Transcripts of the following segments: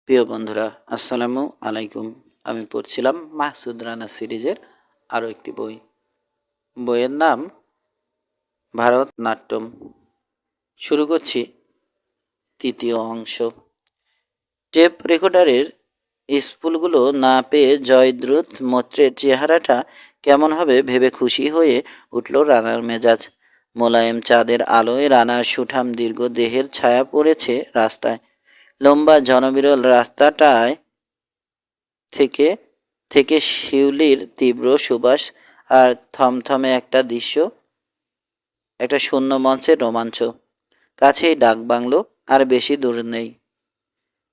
প্রিয় বন্ধুরা, আসসালামু আলাইকুম। আমি পড়ছিলাম মাহসুদ রানা সিরিজের আরও একটি বই। বইয়ের নাম ভারতনাট্যম। শুরু করছি তৃতীয় অংশ। টেপ রেকর্ডারের স্পুলগুলো না পেয়ে জয়দ্রুত মৈত্রের চেহারাটা কেমন হবে ভেবে খুশি হয়ে উঠল রানার মেজাজ। মোলায়েম চাঁদের আলোয় রানার সুঠাম দীর্ঘ দেহের ছায়া পড়েছে রাস্তায়। লম্বা জনবিরল রাস্তাটায় থেকে থেকে শিউলির তীব্র সুবাস আর থমথমে একটা দৃশ্য, একটা শূন্য মঞ্চের রোমাঞ্চ। কাছেই ডাক বাংলো, আর বেশি দূর নেই।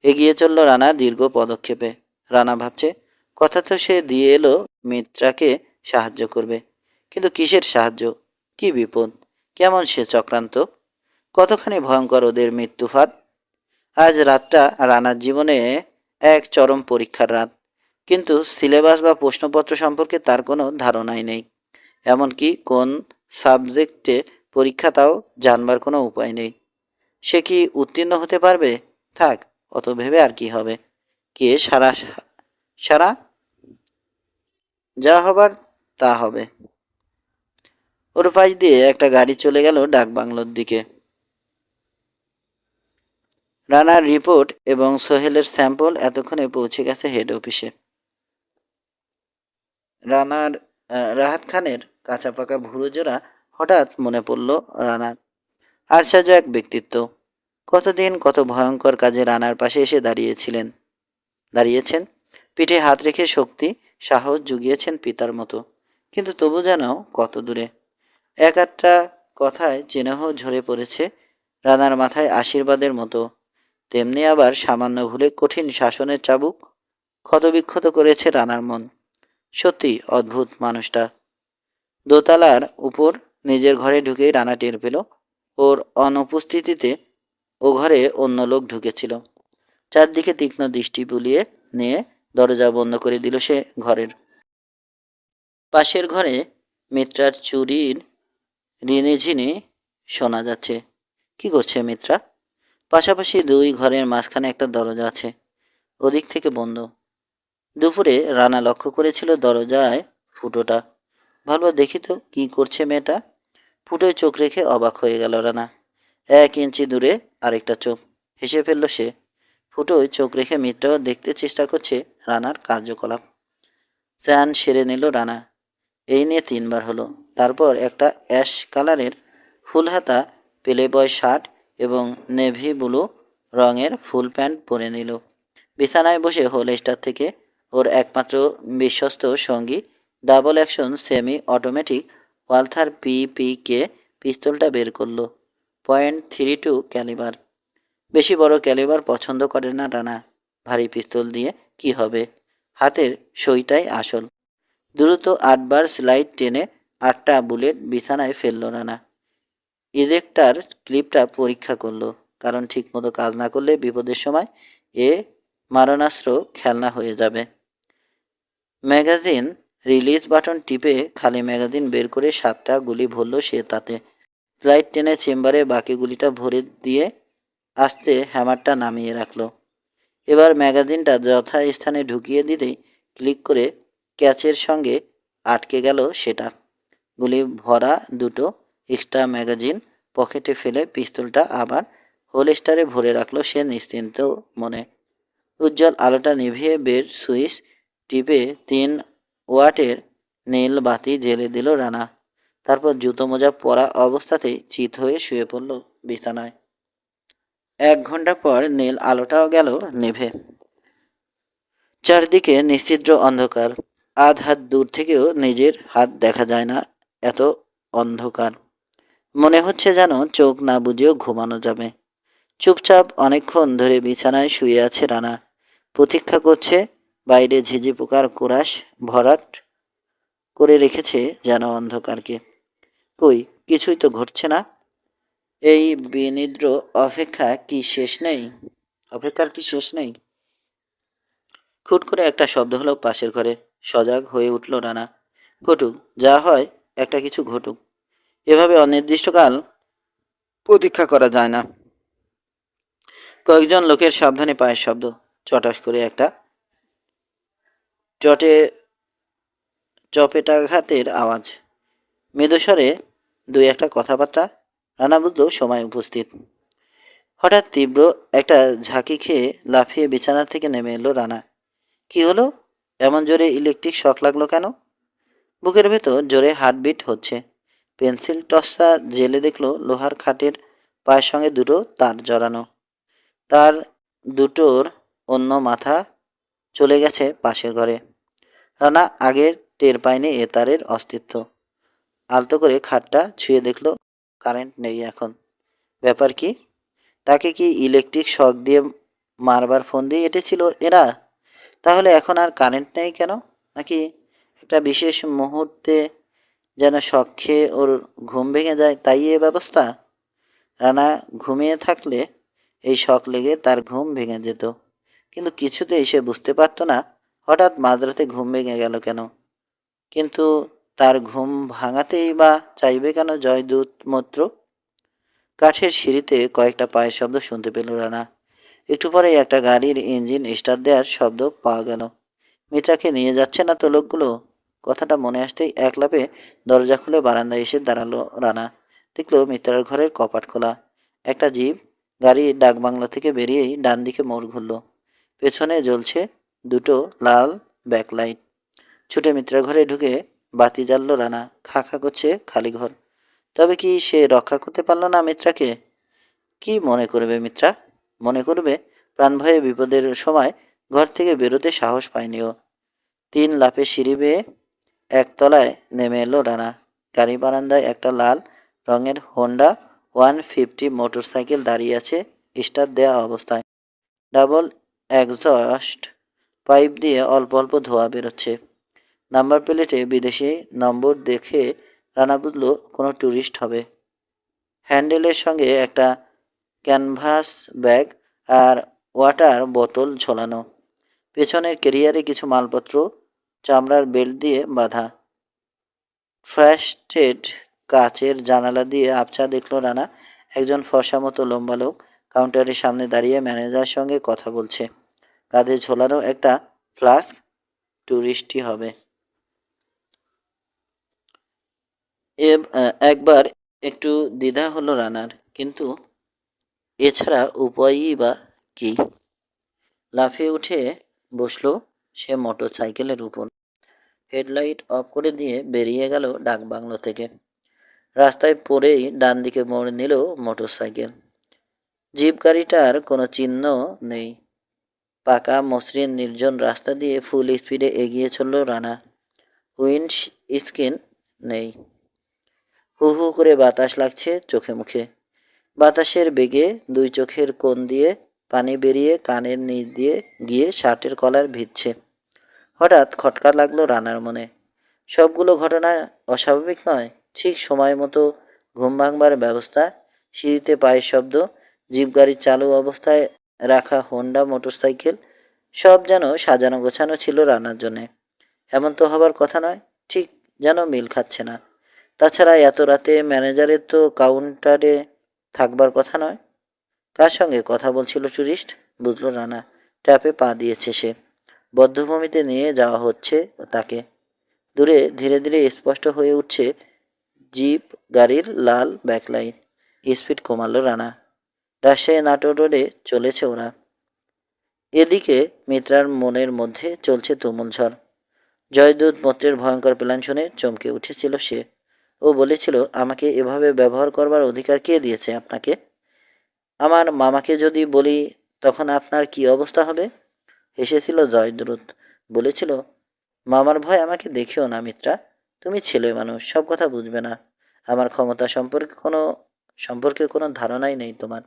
এগিয়ে চলল রানা দীর্ঘ পদক্ষেপে। রানা ভাবছে, কথা তো সে দিয়ে এলো মিত্রাকে সাহায্য করবে, কিন্তু কিসের সাহায্য? কি বিপদ? কেমন সে চক্রান্ত? কতখানি ভয়ঙ্কর ওদের মৃত্যুফাত? আজ রাতটা রানার জীবনে এক চরম পরীক্ষার রাত। কিন্তু সিলেবাস বা প্রশ্নপত্র সম্পর্কে তার কোনো ধারণাই নেই। এমনকি কোন সাবজেক্টে পরীক্ষা তাও জানবার কোনো উপায় নেই। সে কি উত্তীর্ণ হতে পারবে? থাক, অত ভেবে আর কি হবে। কে সারা সারা যা হবার তা হবে। ওর পাশ দিয়ে একটা গাড়ি চলে গেল ডাকবাংলোর দিকে। রানার রিপোর্ট এবং সোহেলের স্যাম্পল এতক্ষণে পৌঁছে গেছে হেড অফিসে। রানার রাহাত খানের কাঁচা পাকা ভুরু জোড়া হঠাৎ মনে পড়ল রানার। আশ্চর্য এক ব্যক্তিত্ব। কতদিন কত ভয়ঙ্কর কাজে রানার পাশে এসে দাঁড়িয়েছেন। পিঠে হাত রেখে শক্তি সাহস জুগিয়েছেন পিতার মতো। কিন্তু তবু যেন কত দূরে। এক একটা কথায় চেনেহ ঝরে পড়েছে রানার মাথায় আশীর্বাদের মতো। তেমনি আবার সামান্য ভুলে কঠিন শাসনের চাবুক ক্ষতবিক্ষত করেছে রানার মন। সত্যি অদ্ভুত মানুষটা। দোতলার উপর নিজের ঘরে ঢুকেই রানা টের পেল ওর অনুপস্থিতিতে ও ঘরে অন্য লোক ঢুকেছিল। চারদিকে তীক্ষ্ণ দৃষ্টি বুলিয়ে নিয়ে দরজা বন্ধ করে দিল সে ঘরের। পাশের ঘরে মিত্রার চুরির রিনিঝিনি শোনা যাচ্ছে। কি করছে মিত্রা? পাশাপাশি দুই ঘরের মাঝখানে একটা দরজা আছে, ওদিক থেকে বন্ধ। দুপুরে রানা লক্ষ্য করেছিল দরজায় ফুটোটা। ভালো দেখি তো কি করছে মেয়েটা। ফুটোয় চোখ রেখে অবাক হয়ে গেল রানা। 1 ইঞ্চি দূরে আরেকটা চোখ। হেসে ফেলল সে। ফুটোয় চোখ রেখে মিত্রাও দেখতে চেষ্টা করছে রানার কার্যকলাপ। চান সেরে নিল রানা। এই নিয়ে 3বার হলো। তারপর একটা অ্যাশ কালারের ফুলহাতা পেলেবয় শার্ট এবং নেভি ব্লু রঙের ফুল প্যান্ট পরে নিল। বিছানায় বসে হোলস্টার থেকে ওর একমাত্র বিশ্বস্ত সঙ্গী double action semi automatic Walther PPK পিস্তলটা বের করলো। .32 ক্যালিবার। বেশি বড় ক্যালিবার পছন্দ করে না রানা। ভারী পিস্তল দিয়ে কি হবে? হাতের সইটাই আসল। দ্রুত 8বার স্লাইড টেনে 8টা বুলেট বিছানায় ফেলল রানা। ইজেক্টার ক্লিপটা পরীক্ষা করলো, কারণ ঠিকমতো কাজ না করলে বিপদের সময় এ মারণাস্ত্র খেলনা হয়ে যাবে। ম্যাগাজিন রিলিজ বাটন টিপে খালি ম্যাগাজিন বের করে 7টা গুলি ভরল সে তাতে। স্লাইড টেনে চেম্বারে বাকি গুলিটা ভরে দিয়ে আস্তে হ্যামারটা নামিয়ে রাখলো। এবার ম্যাগাজিনটা যথাস্থানে ঢুকিয়ে দিতেই ক্লিক করে ক্যাচের সঙ্গে আটকে গেল সেটা। গুলি ভরা দুটো এক্সট্রা ম্যাগাজিন পকেটে ফেলে পিস্তলটা আবার হোলস্টারে ভরে রাখলো সে নিশ্চিন্ত মনে। উজ্জ্বল আলোটা নিভিয়ে বেড সুইচ টিপে 3 ওয়াটের নীল বাতি জ্বেলে দিল রানা। তারপর জুতো মোজা পরা অবস্থাতেই চিত হয়ে শুয়ে পড়ল বিছানায়। 1 ঘন্টা পর নীল আলোটাও গেল নিভে। চারদিকে নিশ্ছিদ্র অন্ধকার। আধ হাত দূর থেকেও নিজের হাত দেখা যায় না, এত অন্ধকার। মনে হচ্ছে যেন চোখ না বুঝেও ঘুমানো যাবে। চুপচাপ অনেকক্ষণ ধরে বিছানায় শুয়ে আছে রানা। প্রতীক্ষা করছে। বাইরে ঝিঝি পোকার কোরাস ভরাট করে রেখেছে যেন অন্ধকারকে। কই, কিছুই তো ঘটছে না। এই বিনিদ্র অপেক্ষার কি শেষ নেই? খুট করে একটা শব্দ হলো পাশের ঘরে। সজাগ হয়ে উঠল রানা। ঘটুক যা হয়, একটা কিছু ঘটুক। এভাবে অনির্দিষ্টকাল প্রতীক্ষা করা যায় না। কয়েকজন লোকের সাবধানে পায়ের শব্দ। চটাস করে একটা চটে চপেটাঘাতের আওয়াজ, মৃদুস্বরে দুই একটা কথাবার্তা। রানা বুঝল সময় উপস্থিত। হঠাৎ তীব্র একটা ঝাঁকি খেয়ে লাফিয়ে বিছানা থেকে নেমে এলো রানা। কি হলো? এমন জোরে ইলেকট্রিক শক লাগলো কেন? বুকের ভেতর জোরে হার্টবিট হচ্ছে। পেন্সিল টসটা জেলে দেখলো লোহার খাটের পায়ের সঙ্গে দুটো তার জড়ানো। তার দুটোর অন্য মাথা চলে গেছে পাশের ঘরে। রানা আগের টের পায়নি এ তারের অস্তিত্ব। আলতো করে খাটটা ছুঁয়ে দেখলো কারেন্ট নেই এখন। ব্যাপার কি? তাকে কি ইলেকট্রিক শক দিয়ে মারবার ফোন দিয়ে এঁটেছিল এরা? তাহলে এখন আর কারেন্ট নেই কেন? নাকি একটা বিশেষ মুহূর্তে যেন শক খেয়ে ওর ঘুম ভেঙে যায়, তাই এ ব্যবস্থা? রানা ঘুমিয়ে থাকলে এই শক লেগে তার ঘুম ভেঙে যেত, কিন্তু কিছুতেই সে বুঝতে পারত না হঠাৎ মাঝরাতে ঘুম ভেঙে গেল কেন। কিন্তু তার ঘুম ভাঙাতেই বা চাইবে কেন জয়দূত মন্ত্র? কাঠের সিঁড়িতে কয়েকটা পায়ের শব্দ শুনতে পেল রানা। একটু পরেই একটা গাড়ির ইঞ্জিন স্টার্ট দেওয়ার শব্দ পাওয়া গেল। মিত্রাকে নিয়ে যাচ্ছে না তো লোকগুলো? কথাটা মনে আসতেই এক লাফে দরজা খুলে বারান্দায় এসে দাঁড়ালো রানা। দেখলো মিত্রার ঘরের কপাট খোলা। একটা জিপ গাড়ি ডাকবাংলো থেকে বেরিয়েই ডান দিকে মোড় ঘুরল। পেছনে জ্বলছে দুটো লাল ব্যাকলাইট। ছুটে মিত্রার ঘরে ঢুকে বাতি জ্বাললো রানা। খা খা করছে খালি ঘর। তবে কি সে রক্ষা করতে পারল না মিত্রাকে? কি মনে করবে মিত্রা? মনে করবে প্রাণ ভয়ে বিপদের সময় ঘর থেকে বেরোতে সাহস পায়নি ও। 3 লাফে সিঁড়ি বেয়ে একতলায় নেমে এলো রানা। গাড়ি বারান্দায় একটা লাল রঙের হোন্ডা 150 মোটরসাইকেল দাঁড়িয়ে আছে স্টার্ট দেওয়া অবস্থায়। ডাবল এক্সস্ট পাইপ দিয়ে অল্প অল্প ধোঁয়া বেরোচ্ছে। নাম্বার প্লেটে বিদেশি নম্বর দেখে রানা বুঝল কোনো ট্যুরিস্ট হবে। হ্যান্ডেলের সঙ্গে একটা ক্যানভাস ব্যাগ আর ওয়াটার বোতল ঝোলানো। পেছনের কেরিয়ারে কিছু মালপত্র চামড়ার বেল্ট দিয়ে বাঁধা। ফ্রস্টেড কাচের জানালা দিয়ে আবছা দেখল রানা একজন ফর্সা মতো লম্বা লোক কাউন্টারের সামনে দাঁড়িয়ে ম্যানেজারের সঙ্গে কথা বলছে। কাঁধে ঝোলানো একটা ফ্লাস্ক। ট্যুরিস্টই হবে। একবার একটু দ্বিধা হলো রানার, কিন্তু এছাড়া উপায়ই বা কি? লাফিয়ে উঠে বসলো সে মোটর সাইকেলের উপর। হেডলাইট অফ করে দিয়ে বেরিয়ে গেল ডাকবাংলো থেকে। রাস্তায় পড়েই ডান দিকে মোড় নিল মোটর সাইকেল। জিপ গাড়িটার কোনো চিহ্ন নেই। পাকা মসৃণ নির্জন রাস্তা দিয়ে ফুল স্পিডে এগিয়ে চলল রানা। উইন্ড স্ক্রিন নেই। হু হু করে বাতাস লাগছে চোখে মুখে। বাতাসের বেগে দুই চোখের কোণ দিয়ে পানি বেরিয়ে কানের নিচ দিয়ে গিয়ে শার্টের কলার ভিজছে। হঠাৎ খটকা লাগলো রানার মনে। সবগুলো ঘটনা অস্বাভাবিক নয়। ঠিক সময় মতো ঘুম ভাঙবার ব্যবস্থা, সিঁড়িতে পায়ের শব্দ, জিপ গাড়ির চালু অবস্থায় রাখা হোন্ডা মোটরসাইকেল, সব যেন সাজানো গোছানো ছিল রানার জন্যে। এমন তো হবার কথা নয়। ঠিক যেন মিল খাচ্ছে না। তাছাড়া এত রাতে ম্যানেজারের তো কাউন্টারে থাকবার কথা নয়। কার সঙ্গে কথা বলছিল ট্যুরিস্ট? বুঝল রানা। ট্র্যাপে পা দিয়েছে সে। বধ্যভূমিতে নিয়ে যাওয়া হচ্ছে তাকে। দূরে ধীরে ধীরে স্পষ্ট হয়ে উঠছে জিপ গাড়ির লাল ব্যাকলাইট। স্পিড কমালো রানা। রাজশাহী নাটোর রোডে চলেছে ওরা। এদিকে মিত্রার মনের মধ্যে চলছে তুমুল ঝড়। জয়দূত মন্ত্রের ভয়ঙ্কর প্ল্যান শুনে চমকে উঠেছিল সে। ও বলেছিল, আমাকে এভাবে ব্যবহার করবার অধিকার কে দিয়েছে আপনাকে? আমার মামাকে যদি বলি তখন আপনার কি অবস্থা হবে? হেসেছিল জয়দ্রুত। বলেছিল, মামার ভয় আমাকে দেখিও না মিত্রা। তুমি ছেলে মানুষ, সব কথা বুঝবে না। আমার ক্ষমতা সম্পর্কে কোনো ধারণাই নেই তোমার।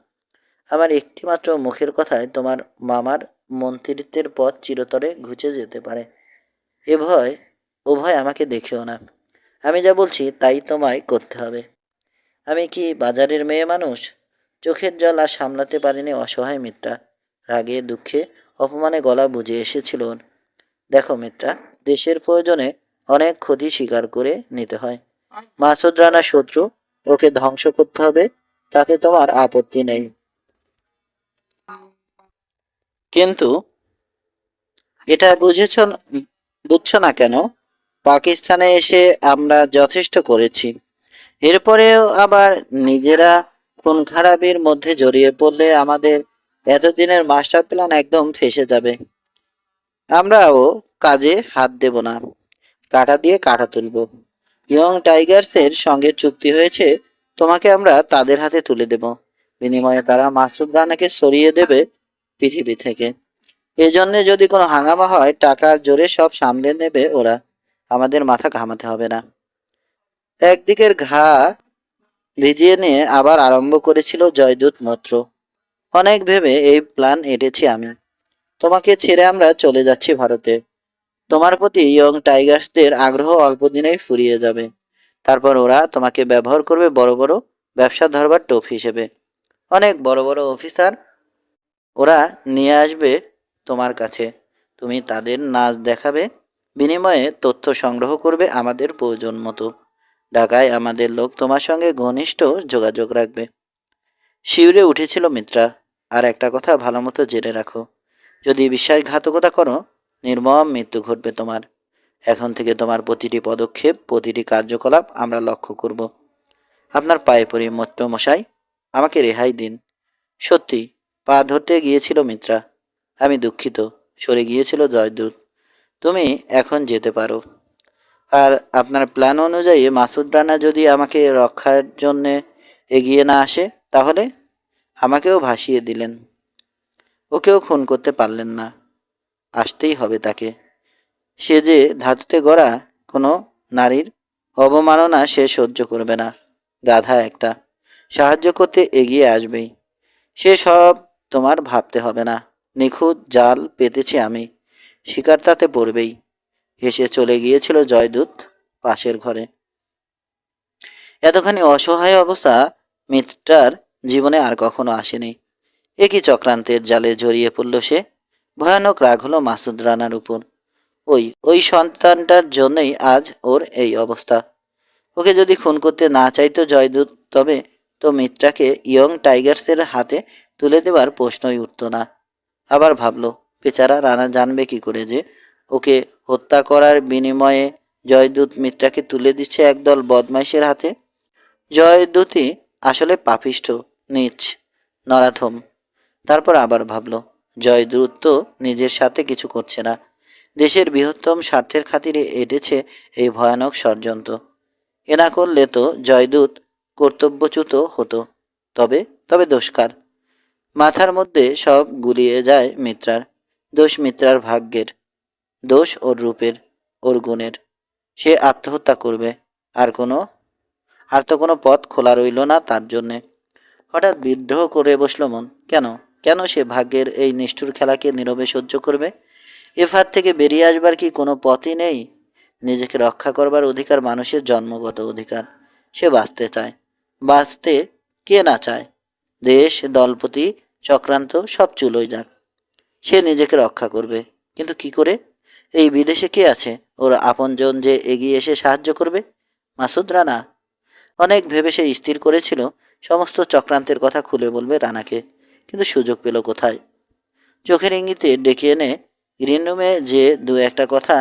আমার একটিমাত্র মুখের কথায় তোমার মামার মন্ত্রিত্বের পথ চিরতরে ঘুচে যেতে পারে। ও ভয় আমাকে দেখিও না। আমি যা বলছি তাই তোমায় করতে হবে। আমি কি বাজারের মেয়ে মানুষ? চোখের জল আর সামলাতে পারিনি অসহায় মিত্রা। রাগে দুঃখে অপমানে গলা বুঝে এসেছিল ওর। দেখো মিত্রা, দেশের প্রয়োজনে অনেক ক্ষতি স্বীকার করে নিতে হয়। মাসুদ রানা শত্রু, ওকে ধ্বংস করতে হবে, তাতে তোমার আপত্তি নেই। কিন্তু এটা বুঝছো না কেন? পাকিস্তানে এসে আমরা যথেষ্ট করেছি, এরপরেও আবার নিজেরা খুন খারাপির মধ্যে জড়িয়ে পড়লে আমাদের এতদিনের মাস্টার প্ল্যান একদম ফেঁসে যাবে। আমরাও কাজে হাত দেব না, কাঁটা দিয়ে কাঁটা তুলব। ইয়ং টাইগার্সের সঙ্গে চুক্তি হয়েছে, তোমাকে আমরা তাদের হাতে তুলে দেব। বিনিময়ে তারা মাসুদ রানাকে সরিয়ে দেবে পৃথিবী থেকে। এজন্য যদি কোনো হাঙ্গামা হয়, টাকার জোরে সব সামলে নেবে ওরা, আমাদের মাথা ঘামাতে হবে না। একদিকের ঘা ভিজিয়ে নিয়ে আবার আরম্ভ করেছিল জয়দূত মন্ত্র। অনেক ভেবে এই প্ল্যান এঁটেছি আমি। তোমাকে ছেড়ে আমরা চলে যাচ্ছি ভারতে। তোমার প্রতি ইয়ং টাইগার্সদের আগ্রহ অল্প দিনেই ফুরিয়ে যাবে। তারপর ওরা তোমাকে ব্যবহার করবে বড় বড় ব্যবসা ধরবার টোপ হিসেবে। অনেক বড় বড় অফিসার ওরা নিয়ে আসবে তোমার কাছে। তুমি তাদের নাচ দেখাবে, বিনিময়ে তথ্য সংগ্রহ করবে আমাদের প্রয়োজন মতো। ঢাকায় আমাদের লোক তোমার সঙ্গে ঘনিষ্ঠ যোগাযোগ রাখবে। শিউরে উঠেছিল মিত্রা। আর একটা কথা ভালো মতো জেনে রাখো, যদি বিশ্বাসঘাতকতা করো, নির্মম মৃত্যু ঘটবে তোমার। এখন থেকে তোমার প্রতিটি পদক্ষেপ, প্রতিটি কার্যকলাপ আমরা লক্ষ্য করব। আপনার পায়ে পড়ি মশাই, আমাকে রেহাই দিন। সত্যি, পা ধরতে গিয়েছিল মিত্রা। আমি দুঃখিত। সরে গিয়েছিল জয়দূত। তুমি এখন যেতে পারো। আর আপনার প্ল্যান অনুযায়ী মাসুদ রানা যদি আমাকে রক্ষার জন্যে এগিয়ে না আসে, তাহলে? আমাকেও ভাসিয়ে দিলেন, ওকেও খুন করতে পারলেন না। আসতেই হবে তাকে। সে যে ধাতুতে গড়া, কোনো নারীর অবমাননা সে সহ্য করবে না। গাধা একটা, সাহায্য করতে এগিয়ে আসবেই। সে সব তোমার ভাবতে হবে না। নিখুঁত জাল পেতেছি আমি, শিকার তাতে পড়বেই। হেসে চলে গিয়েছিল জয়দূত পাশের ঘরে। এতখানি অসহায় অবস্থা মিত্রার জীবনে আর কখনো আসেনি। একই চক্রান্তের জালে জড়িয়ে পড়ল সে। ভয়ানক রাগ হলো মাসুদ রানার উপর। ওই সন্তানটার জন্যই আজ ওর এই অবস্থা। ওকে যদি খুন করতে না চাইতো জয়দূত, তবে তো মিত্রাকে ইয়ং টাইগার্সের হাতে তুলে দেবার প্রশ্নই উঠত না। আবার ভাবলো, বেচারা রানা জানবে কি করে যে ওকে হত্যা করার বিনিময়ে জয়দূত মিত্রাকে তুলে দিচ্ছে একদল বদমাইশের হাতে। জয়দূতই আসলে পাপিষ্ঠ, নীচ, নরাধম। তারপর আবার ভাবলো, জয়দূত তো নিজের সাথে কিছু করছে না, দেশের বৃহত্তম স্বার্থের খাতিরে এঁটেছে এই ভয়ানক ষড়যন্ত্র। এ না করলে তো জয়দূত কর্তব্যচ্যুত হতো। তবে তবে দোষকার। মাথার মধ্যে সব গুলিয়ে যায় মিত্রার। দোষ মিত্রার ভাগ্যের, দোষ ওর রূপের, ওর গুণের। সে আত্মহত্যা করবে। আর কোনো আর তো কোনো পথ খোলা রইল না তার জন্যে। হঠাৎ বিদ্রোহ করে বসলো মন। কেন কেন সে ভাগ্যের এই নিষ্ঠুর খেলাকে নীরবে সহ্য করবে? এ ফাঁদ থেকে বেরিয়ে আসবার কি কোনো পথই নেই? নিজেকে রক্ষা করবার অধিকার মানুষের জন্মগত অধিকার। সে বাঁচতে চায়। বাঁচতে কে না চায়? দেশ, দলপতি, চক্রান্ত সব চুলোয় যাক, সে নিজেকে রক্ষা করবে। কিন্তু কি করে? এই বিদেশে কে আছে ওর আপনজন যে এগিয়ে এসে সাহায্য করবে? মাসুদ রানা। অনেক ভেবে সে স্থির করেছিল সমস্ত চক্রান্তের কথা খুলে বলবে রানাকে। কিন্তু সুযোগ পেল কোথায়? চোখের ইঙ্গিতে ডেকে এনে গ্রিন রুমে যে দু একটা কথা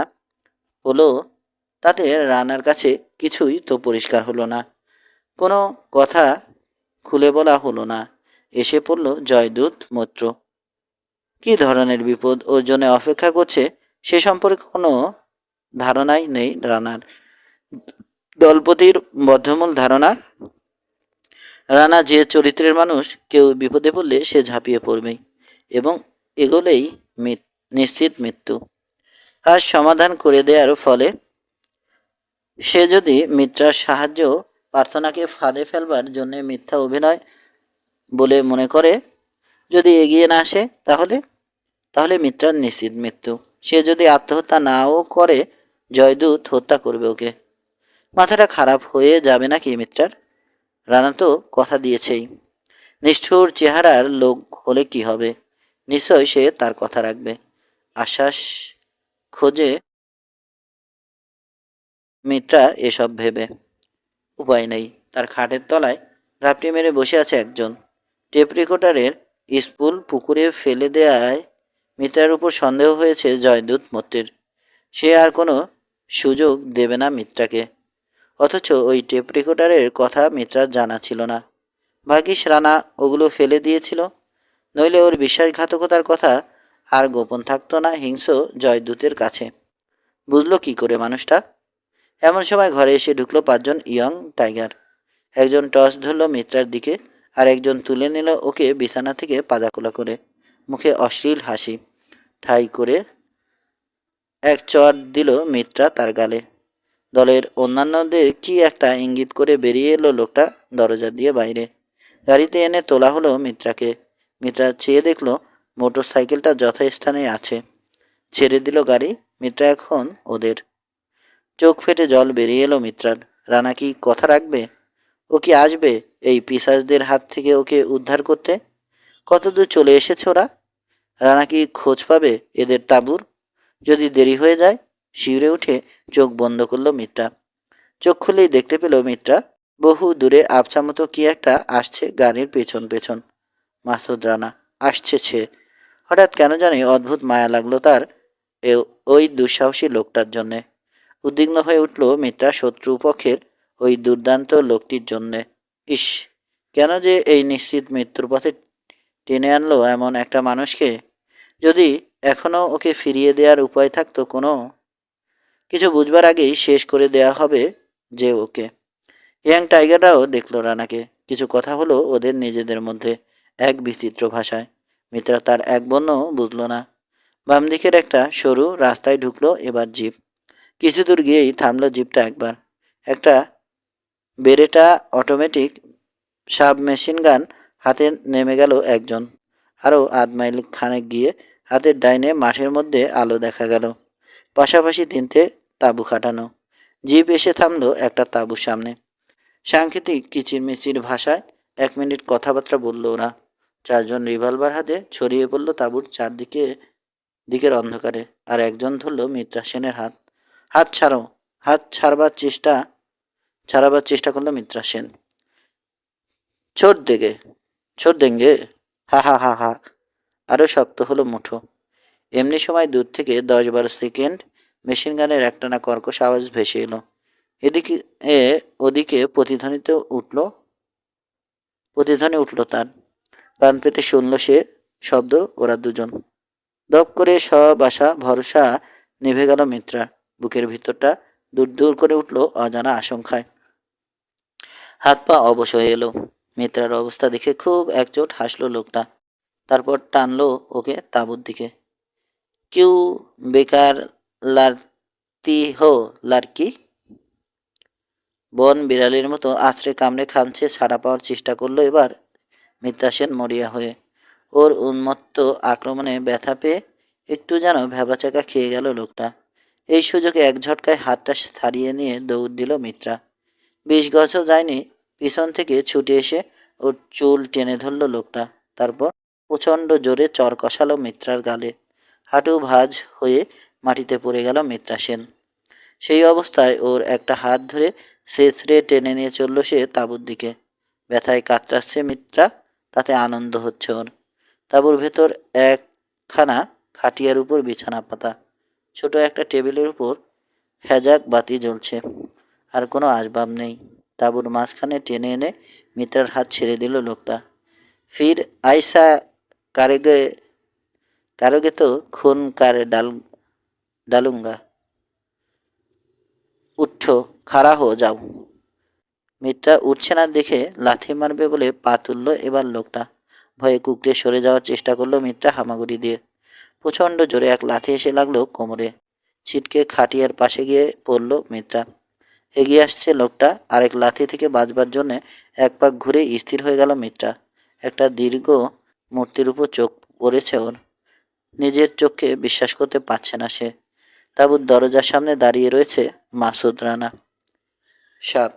হলো, তাতে রানার কাছে কিছুই তো পরিষ্কার হলো না। কোনো কথা খুলে বলা হলো না। এসে পড়ল জয়দূত মৈত্র। কী ধরনের বিপদ ওর জন্য অপেক্ষা করছে সে সম্পর্কে কোনো ধারণাই নেই রানার। দলপতির বদ্ধমূল ধারণা, রানা যে চরিত্রের মানুষ, কেউ বিপদে পড়লে সে ঝাঁপিয়ে পড়বেই এবং এগোলেই নিশ্চিত মৃত্যু। আজ সমাধান করে দেওয়ার ফলে সে যদি মিত্রার সাহায্য প্রার্থনাকে ফাঁদে ফেলবার জন্য মিথ্যা অভিনয় বলে মনে করে, যদি এগিয়ে না আসে, তাহলে তাহলে মিত্রার নিশ্চিত মৃত্যু। সে যদি আত্মহত্যা নাও করে, জয়দূত হত্যা করবে ওকে। মাথাটা খারাপ হয়ে যাবে নাকি মিত্রার? রানা তো কথা দিয়েছেই। নিষ্ঠুর চেহারার লোক হলে কি হবে? নিশ্চয় সে তার কথা রাখবে। আশ্বাস খোঁজে মিত্রা এসব ভেবে। উপায় নেই। তার খাটের তলায় ঘাপটি মেরে বসে আছে একজন। টেপ রেকর্ডারের স্পুল পুকুরে ফেলে দেয়ায় মিত্রার উপর সন্দেহ হয়েছে জয়দূত মূর্তির। সে আর কোনো সুযোগ দেবে না মিত্রাকে। অথচ ওই টেপ রেকর্ডারের কথা মিত্রার জানা ছিল না। ভাগ্যিস রানা ওগুলো ফেলে দিয়েছিল, নইলে ওর বিশ্বাসঘাতকতার কথা আর গোপন থাকতো না হিংস্র জয়দূতের কাছে। বুঝলো কি করে মানুষটা? এমন সময় ঘরে এসে ঢুকলো 5জন ইয়ং টাইগার। একজন টর্চ ধরল মিত্রার দিকে, আর একজন তুলে নিল ওকে বিছানা থেকে পাজাকোলা করে। মুখে অশ্লীল হাসি। ঠাই করে এক চট দিল মিত্রা তার গালে। দলের অন্যান্যদের কি একটা ইঙ্গিত করে বেরিয়ে এলো লোকটা দরজা দিয়ে বাইরে। গাড়িতে এনে তোলা হলো মিত্রাকে। মিত্রা চেয়ে দেখলো মোটর সাইকেলটা যথাস্থানে আছে। ছেড়ে দিল গাড়ি। মিত্রা এখন ওদের। চোখ ফেটে জল বেরিয়ে এলো মিত্রার। রানা কি কথা রাখবে? ও কি আসবে এই পিশাচদের হাত থেকে ওকে উদ্ধার করতে? কতদূর চলে এসেছে ওরা? রানা কি খোঁজ পাবে এদের তাঁবুর? যদি দেরি হয়ে যায়? শিউরে উঠে চোখ বন্ধ করলো মিত্রা। চোখ খুলেই দেখতে পেল মিত্রা বহু দূরে আবছা মতো কি একটা আসছে গাড়ির পেছন পেছন। মাসুদ রানা আসছে সে। হঠাৎ কেন জানি অদ্ভুত মায়া লাগলো তার ওই দুঃসাহসী লোকটার জন্যে। উদ্বিগ্ন হয়ে উঠল মিত্রা শত্রুপক্ষের ওই দুর্দান্ত লোকটির জন্যে। ইস, কেন যে এই নিশ্চিত মৃত্যুর পথে টেনে আনলো এমন একটা মানুষকে। যদি এখনো ওকে ফিরিয়ে দেওয়ার উপায় থাকতো কোনো। কিছু বুঝবার আগেই শেষ করে দেয়া হবে যে ওকে। ইয়াং টাইগাররাও দেখলো রানাকে। কিছু কথা হলো ওদের নিজেদের মধ্যে এক বিচিত্র ভাষায়। মিত্রা তার এক বর্ণও বুঝলো না। বাম দিকের একটা সরু রাস্তায় ঢুকলো এবার জিপ। কিছু দূর গিয়েই থামলো জিপটা একবার। একটা Beretta automatic sub machine gun হাতে নেমে গেল একজন। আরও আধ মাইল খানেক গিয়ে হাতের ডাইনে মাঠের মধ্যে আলো দেখা গেল। পাশাপাশি 3টে তাঁবু খাটানো। জিপ এসে থামলো একটা তাঁবুর সামনে। সাংকেতিক কিচিরমিচির ভাষায় 1 মিনিট কথাবার্তা বলল ওরা। 4জন রিভলভার হাতে ছড়িয়ে পড়ল তাঁবুর দিকের অন্ধকারে। আর একজন ধরল মিত্রা সেনের হাত। হাত ছাড়ো। হাত ছাড়াবার চেষ্টা করলো মিত্রা সেন। ছোট দেগে ছোট দেঙ্গে। হা হা হা হা। আরও শক্ত হলো মুঠো। এমনি সময় দূর থেকে 10-12 সেকেন্ড মেশিন গানের একটানা কর্কশ আওয়াজ ভেসে এলো। এদিকে ওদিকে প্রতিধ্বনি উঠল তার। কান পেতে শুনল সে শব্দ। ওরা দুজন। দপ করে সব আশা ভরসা নিভে গেল মিত্রার। বুকের ভিতরটা দূর দূর করে উঠল অজানা আশঙ্কায়। হাত পা অবশ হয়ে এলো। মিত্রার অবস্থা দেখে খুব একচোট হাসলো লোকটা। তারপর টানলো ওকে তাঁবুর দিকে। কিউ বেকার লারতি হো লারকি। বন বিড়ালের মতো আছড়ে কামড়ে খামছে ছাড়া পাওয়ার চেষ্টা করলো এবার মিত্রা সেন মরিয়া হয়ে। ওর উন্মত্ত আক্রমণে ব্যথা পেয়ে একটু যেন ভ্যাবাচাকা খেয়ে গেল লোকটা। এই সুযোগে এক ঝটকায় হাতটা ছাড়িয়ে নিয়ে দৌড় দিল মিত্রা। 20 গজও যায়নি, পিছন থেকে ছুটে এসে ওর চুল টেনে ধরল লোকটা। তারপর প্রচণ্ড জোরে চর কষালো মিত্রার গালে। হাঁটু ভাঁজ হয়ে মাটিতে পড়ে গেল মিত্রা সেন। সেই অবস্থায় ওর একটা হাত ধরে ছেঁচড়ে টেনে নিয়ে চলল সে তাঁবুর দিকে। ব্যথায় কাতরাচ্ছে মিত্রা, তাতে আনন্দ হচ্ছে ওর। তাঁবুর ভেতর একখানা খাটিয়ার উপর বিছানা পাতা। ছোট একটা টেবিলের উপর হ্যাজাক বাতি জ্বলছে। আর কোনো আসবাব নেই। তাঁবুর মাঝখানে টেনে এনে মিত্রার হাত ছেড়ে দিল লোকটা। ফির আইসা কারেগে কারোগে তো খুন কারে ডালুঙ্গা। উঠো, খাড়া হো যাও। মিত্রা উঠছে না দেখে লাথি মারবে বলে পা তুলল এবার লোকটা। ভয়ে কুকড়ে সরে যাওয়ার চেষ্টা করলো মিত্রা হামাগুড়ি দিয়ে। প্রচণ্ড জোরে এক লাথি এসে লাগলো কোমরে। ছিটকে খাটিয়ার পাশে গিয়ে পড়ল মিত্রা। এগিয়ে আসছে লোকটা। আরেক লাথি থেকে বাঁচবার জন্যে এক পাক ঘুরে স্থির হয়ে গেল মিত্রা। একটা দীর্ঘ মূর্তির উপর চোখ পড়েছে ওর। নিজের চোখকে বিশ্বাস করতে পারছে না সে। তাঁবুর দরজার সামনে দাঁড়িয়ে রয়েছে মাসুদ রানা। 7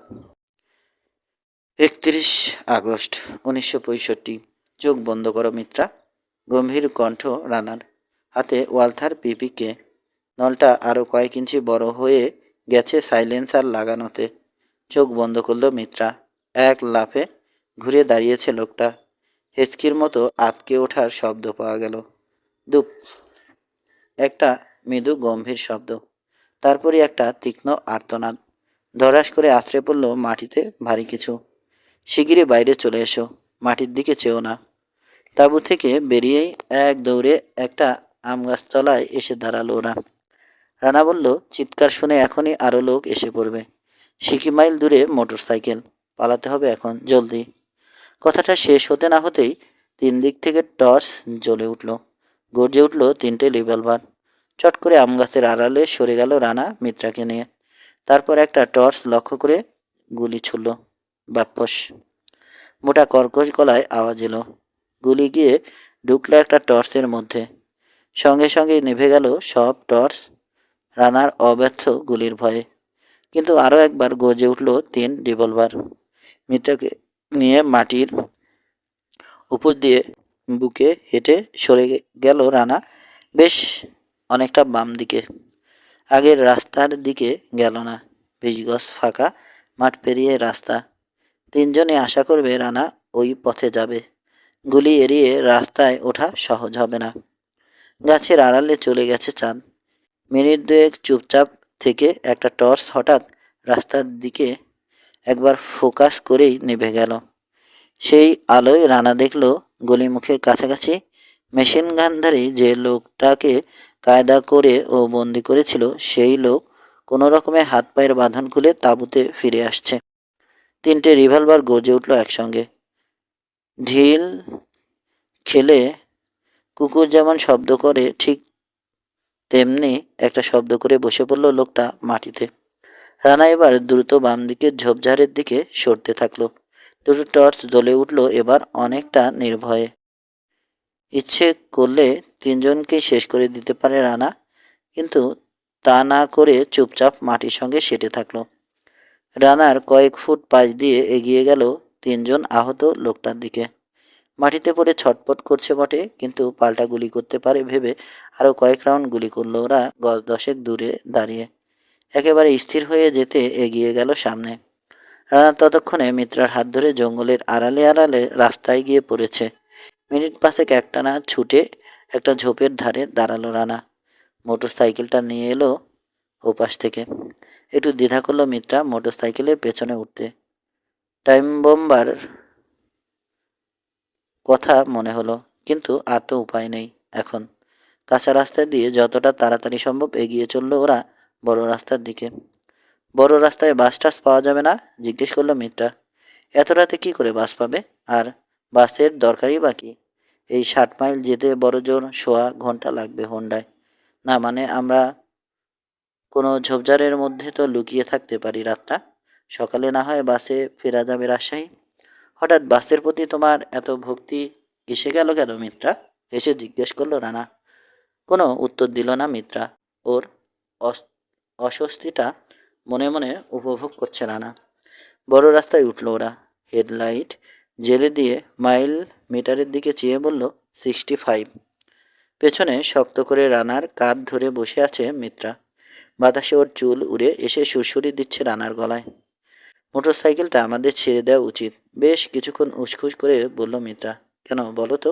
31 আগস্ট 1965। চোখ বন্ধ করো মিত্রা। গম্ভীর কণ্ঠ রানার। হাতে ওয়ালথার পিপিকে। নলটা আরও কয়েক ইঞ্চি বড় হয়ে গেছে সাইলেন্সার লাগানোতে। চোখ বন্ধ করলো মিত্রা। এক লাফে ঘুরে দাঁড়িয়েছে লোকটা। হেঁচকির মতো আঁতকে ওঠার শব্দ পাওয়া গেল। দুপ। একটা মৃদু গম্ভীর শব্দ, তারপরই একটা তীক্ষ্ণ আর্তনাদ। ধরাস করে আছড়ে পড়ল মাটিতে ভারী কিছু। শিগগিরই বাইরে চলে এসো, মাটির দিকে চেও না। তাঁবু থেকে বেরিয়েই এক দৌড়ে একটা আম গাছতলায় এসে দাঁড়ালো ওরা। রানা বলল, চিৎকার শুনে এখনই আরো লোক এসে পড়বে। সিকি মাইল দূরে মোটর সাইকেল, পালাতে হবে এখন, জলদি। কথাটা শেষ হতে না হতেই তিন দিক থেকে টর্চ জ্বলে উঠল, গর্জে উঠল তিনটে রিভলভার। চট করে আম গাছের আড়ালে সরে গেল রানা মিত্রাকে নিয়ে। তারপর একটা টর্চ লক্ষ্য করে গুলি ছুড়ল। বাপ্পস! মোটা কর্কশ গলায় আওয়াজ এলো। গুলি গিয়ে ঢুকলো একটা টর্চের মধ্যে। সঙ্গে সঙ্গে নিভে গেল সব টর্চ, রানার অব্যর্থ গুলির ভয়ে। কিন্তু আরও একবার গর্জে উঠল তিন রিভলভার। মিত্রাকে নিয়ে মাটির উপর দিয়ে বুকে হেঁটে সরে গেল রানা, বেশ অনেকটা বাম দিকে। আগের রাস্তার দিকে গেল না, 20 গজ ফাঁকা মাঠ পেরিয়ে রাস্তা। তিনজনে আশা করবে রানা ওই পথে যাবে। গুলি এড়িয়ে রাস্তায় ওঠা সহজ হবে না। গাছের আড়ালে চলে গেছে চাঁদ। মিনিট দুয়েক চুপচাপ থেকে একটা টর্চ হঠাৎ রাস্তার দিকে একবার ফোকাস করেই নিভে গেল। সেই আলোয় রানা দেখল গলিমুখের কাছাকাছি মেশিন গানধারী যে লোকটাকে কায়দা করে ও বন্দি করেছিল, সেই লোক কোনো রকমে হাত পায়ের বাঁধন খুলে তাঁবুতে ফিরে আসছে। তিনটে রিভলভার গর্জে উঠল একসঙ্গে। ঢিল খেলে কুকুর যেমন শব্দ করে, ঠিক তেমনি একটা শব্দ করে বসে পড়ল লোকটা মাটিতে। রানা এবার দ্রুত বাম দিকের ঝোপঝাড়ের দিকে সরতে থাকলো। দুটো টর্চ জ্বলে উঠল এবার অনেকটা নির্ভয়ে। ইচ্ছে করলে তিনজনকেই শেষ করে দিতে পারে রানা, কিন্তু তা না করে চুপচাপ মাটির সঙ্গে সেটে থাকলো। রানার কয়েক ফুট পাশ দিয়ে এগিয়ে গেল তিনজন আহত লোকটার দিকে। মাটিতে পড়ে ছটপট করছে বটে, কিন্তু পাল্টা গুলি করতে পারে ভেবে আরও কয়েক রাউন্ড গুলি করলো ওরা গজ দশেক দূরে দাঁড়িয়ে। একেবারে স্থির হয়ে যেতে এগিয়ে গেল সামনে। রানা ততক্ষণে মিত্রার হাত ধরে জঙ্গলের আড়ালে আড়ালে রাস্তায় গিয়ে পড়েছে। মিনিট পাঁচেক একটানা ছুটে একটা ঝোপের ধারে দাঁড়ালো রানা। মোটর সাইকেলটা নিয়ে এলো ওপাশ থেকে। একটু দ্বিধা করলো মিত্রা মোটর সাইকেলের পেছনে উঠতে। টাইম বোম্বার কথা মনে হলো, কিন্তু আর তো উপায় নেই এখন। কাঁচা রাস্তা দিয়ে যতটা তাড়াতাড়ি সম্ভব এগিয়ে চলল ওরা বড় রাস্তার দিকে। বড় রাস্তায় বাস টাস পাওয়া যাবে না? জিজ্ঞেস করলো মিত্রা। এত রাতে কি করে বাস পাবে? আর বাসের দরকারই বা কি? এই 60 মাইল যেতে বড় জোর 1/4 ঘন্টা লাগবে হোন্ডায়। না মানে আমরা কোনো ঝোপঝাড়ের মধ্যে তো লুকিয়ে থাকতে পারি রাতটা। সকালে না হয় বাসে ফেরা যাবে রাজশাহী। হঠাৎ বাসের প্রতি তোমার এত ভক্তি এসে গেল কেন মিত্রা? এসে জিজ্ঞেস করলো রানা। কোনো উত্তর দিল না মিত্রা। ওর অস্বস্তিটা মনে মনে উপভোগ করছে রানা। বড় রাস্তায় উঠল ওরা। হেডলাইট জেলে দিয়ে মাইল মিটারের দিকে চেয়ে বলল, 65। পেছনে শক্ত করে রানার কাঁধ ধরে বসে আছে মিত্রা। বাতাসে ওর চুল উড়ে এসে সুরসুরি দিচ্ছে রানার গলায়। মোটর সাইকেলটা আমাদের ছেড়ে দেওয়া উচিত, বেশ কিছুক্ষণ উসখুস করে বলল মিত্রা। কেন বলো তো?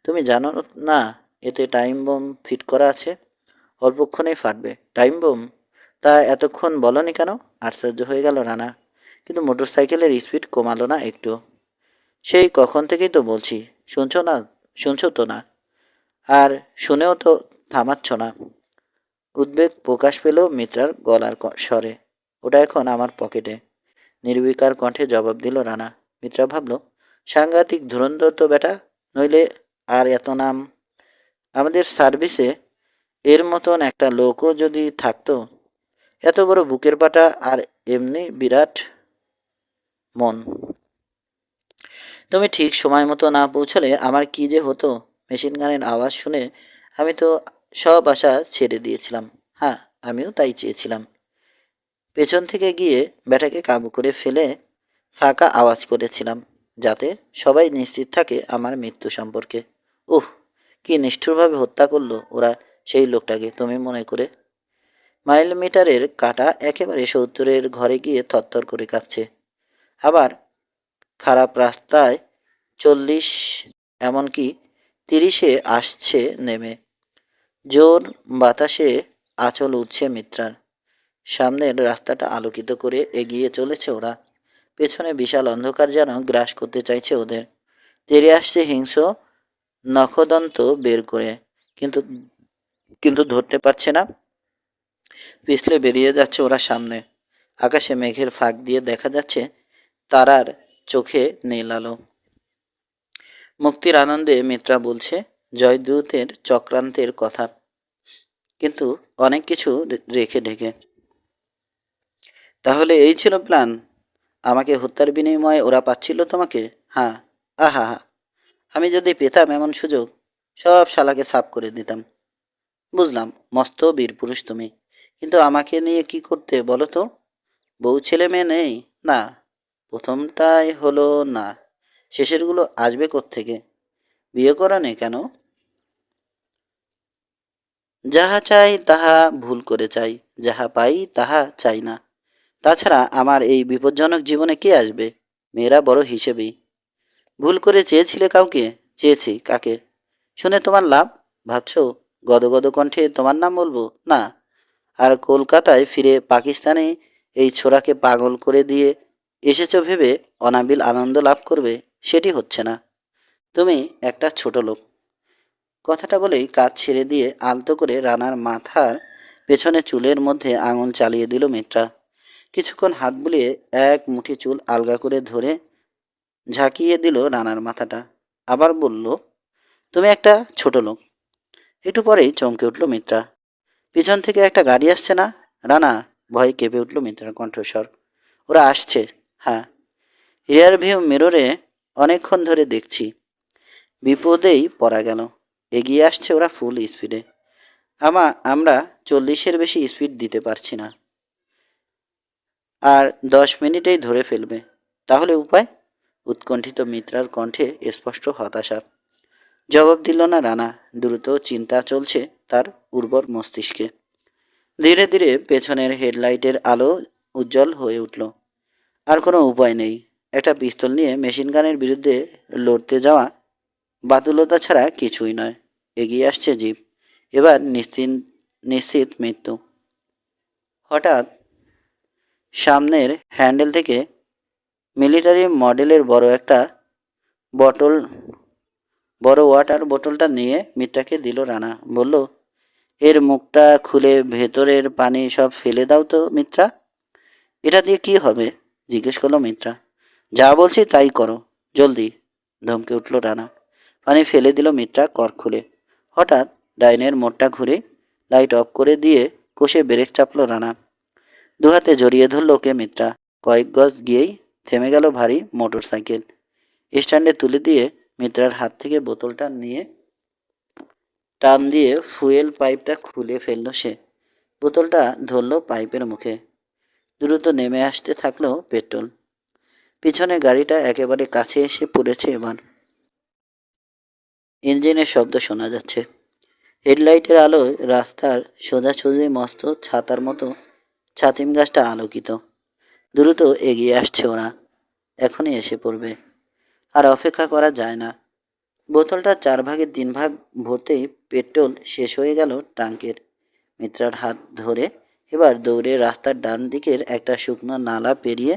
তুমি জানো না এতে টাইম বোম ফিট করা আছে? অল্পক্ষণেই ফাটবে। Time bomb? তা এতক্ষণ বলনি কেন? আশ্চর্য হয়ে গেল রানা। কিন্তু মোটর সাইকেলের স্পিড কমালো না একটু। সেই কখন থেকেই তো বলছি, শুনছো না? শুনছো তো না? আর শুনেও তো থামাচ্ছ না। উদ্বেগ প্রকাশ পেল মিত্রার গলার স্বরে। ওটা এখন আমার পকেটে, নির্বিকার কণ্ঠে জবাব দিল রানা। মিত্রা ভাবল, সাংঘাতিক ধুরন্ধর তো বেটা, নইলে আর এত নাম। আমাদের সার্ভিসে এর মতন একটা লোকও যদি থাকতো। এত বড় বুকের পাটা আর এমনি বিরাট মন। তুমি ঠিক সময় মতো না পৌঁছলে আমার কি যে হতো। মেশিন গানের আওয়াজ শুনে আমি তো সব আশা ছেড়ে দিয়েছিলাম। হ্যাঁ, আমিও তাই চেয়েছিলাম। পেছন থেকে গিয়ে ব্যাটাকে কাবু করে ফেলে ফাঁকা আওয়াজ করেছিলাম, যাতে সবাই নিশ্চিত থাকে আমার মৃত্যু সম্পর্কে। উহ, কি নিষ্ঠুরভাবে হত্যা করলো ওরা সেই লোকটাকে তুমি মনে করে। মাইল মিটারের কাঁটা একেবারে 70-এর ঘরে গিয়ে থরথর করে কাঁপছে। আবার খারাপ রাস্তায় 40, এমনকি 30-এ আসছে নেমে। জোর বাতাসে আঁচল উঠছে মিত্রার। সামনের রাস্তাটা আলোকিত করে এগিয়ে চলেছে ওরা। পেছনে বিশাল অন্ধকার যেন গ্রাস করতে চাইছে ওদের। তেড়ে আসছে হিংস্র নখদন্ত বের করে, কিন্তু কিন্তু ধরতে পারছে না। পিছলে বেরিয়ে যাচ্ছে ওরা সামনে। আকাশে মেঘের ফাঁক দিয়ে দেখা যাচ্ছে তারার চোখে নীল আলো। মুক্তির আনন্দে মিত্রা বলছে জয়দ্রুতের চক্রান্তের কথা, কিন্তু অনেক কিছু রেখে ঢেকে। তাহলে এই ছিল প্ল্যান? আমাকে হত্যার বিনিময়ে ওরা পাচ্ছিল তোমাকে? হ্যাঁ। আহা হা, আমি যদি পেতাম এমন সুযোগ, সব শালাকে সাফ করে দিতাম। বুঝলাম, মস্ত বীর পুরুষ তুমি, কিন্তু আমাকে নিয়ে কি করতে বলো তো? বউ ছেলে মেয়ে নেই? না। প্রথমটাই হলো না, শেষেরগুলো আসবে কোত্থেকে? বিয়ে করা নেই কেন? যাহা চাই তাহা ভুল করে চাই, যাহা পাই তাহা চাই না। তাছাড়া আমার এই বিপজ্জনক জীবনে কে আসবে? মেয়েরা বড় হিসেবেই। ভুল করে চেয়েছিলে কাউকে? চেয়েছি, কাকে? শুনে তোমার লাভ? ভাবছো গদগদ কণ্ঠে তোমার নাম বলবো? না। আর কলকাতায় ফিরে পাকিস্তানে এই ছোড়াকে পাগল করে দিয়ে এসেছো ভেবে অনাবিল আনন্দ লাভ করবে? সেটি হচ্ছে না। তুমি একটা ছোট লোক। কথাটা বলেই কাজ ছেড়ে দিয়ে আলতো করে রানার মাথার পেছনে চুলের মধ্যে আঙুল চালিয়ে দিল মিত্রা। কিছুক্ষণ হাত বুলিয়ে এক মুঠি চুল আলগা করে ধরে ঝাঁকিয়ে দিল রানার মাথাটা। আবার বলল, তুমি একটা ছোট লোক। একটু পরেই চমকে উঠল মিত্রা। পিছন থেকে একটা গাড়ি আসছে না? রানা, ভয়ে কেঁপে উঠল মিত্রার কণ্ঠস্বর। ওরা আসছে। হ্যাঁ, রিয়ার ভিউ মিররে অনেকক্ষণ ধরে দেখছি। বিপদেই পড়া গেল। এগিয়ে আসছে ওরা ফুল স্পিডে। আমরা 40-এর বেশি স্পিড দিতে পারছি না। আর 10 মিনিটেই ধরে ফেলবে। তাহলে উপায়? উৎকণ্ঠিত মিত্রার কণ্ঠে স্পষ্ট হতাশা। জবাব দিল না রানা। দ্রুত চিন্তা চলছে তার উর্বর মস্তিষ্কে। ধীরে ধীরে পেছনের হেডলাইটের আলো উজ্জ্বল হয়ে উঠল। আর কোনো উপায় নেই। একটা পিস্তল নিয়ে মেশিন গানের বিরুদ্ধে লড়তে যাওয়া বাতুলতা ছাড়া কিছুই নয়। এগিয়ে আসছে জিপ। এবার নিশ্চিত মৃত্যু। হঠাৎ সামনের হ্যান্ডেল থেকে মিলিটারি মডেলের বটল বড় ওয়াটার বোতলটা নিয়ে মিত্রাকে দিল রানা। বলল, এর মুখটা খুলে ভেতরের পানি সব ফেলে দাও তো মিত্রা। এটা দিয়ে কি হবে? জিজ্ঞেস করলো মিত্রা। যা বলছি তাই করো, জলদি, ধমকে উঠল রানা। পানি ফেলে দিল মিত্রা কর খুলে। হঠাৎ ডাইনের মোড়টা ঘুরে লাইট অফ করে দিয়ে কষে ব্রেক চাপল রানা। দুহাতে জড়িয়ে ধরল ওকে মিত্রা। কয়েক গজ গিয়েই থেমে গেল ভারী মোটর সাইকেল। স্ট্যান্ডে তুলে দিয়ে মিত্রার হাত থেকে বোতলটা নিয়ে টান দিয়ে ফুয়েল পাইপটা খুলে ফেলল সে। বোতলটা ধরল পাইপের মুখে। দ্রুত নেমে আসতে থাকলো পেট্রোল। পিছনে গাড়িটা একেবারে কাছে এসে পড়েছে এবার। ইঞ্জিনের শব্দ শোনা যাচ্ছে। হেডলাইটের আলোয় রাস্তার সোজাসুজি মস্ত ছাতার মতো ছাতিম গাছটা আলোকিত। দ্রুত এগিয়ে আসছে ওরা। এখনই এসে পড়বে। আর অপেক্ষা করা যায় না। বোতলটা 4/3 ভরতেই পেট্রোল শেষ হয়ে গেল ট্যাঙ্কের। মিত্রার হাত ধরে এবার দৌড়ে রাস্তার ডান দিকের একটা শুকনো নালা পেরিয়ে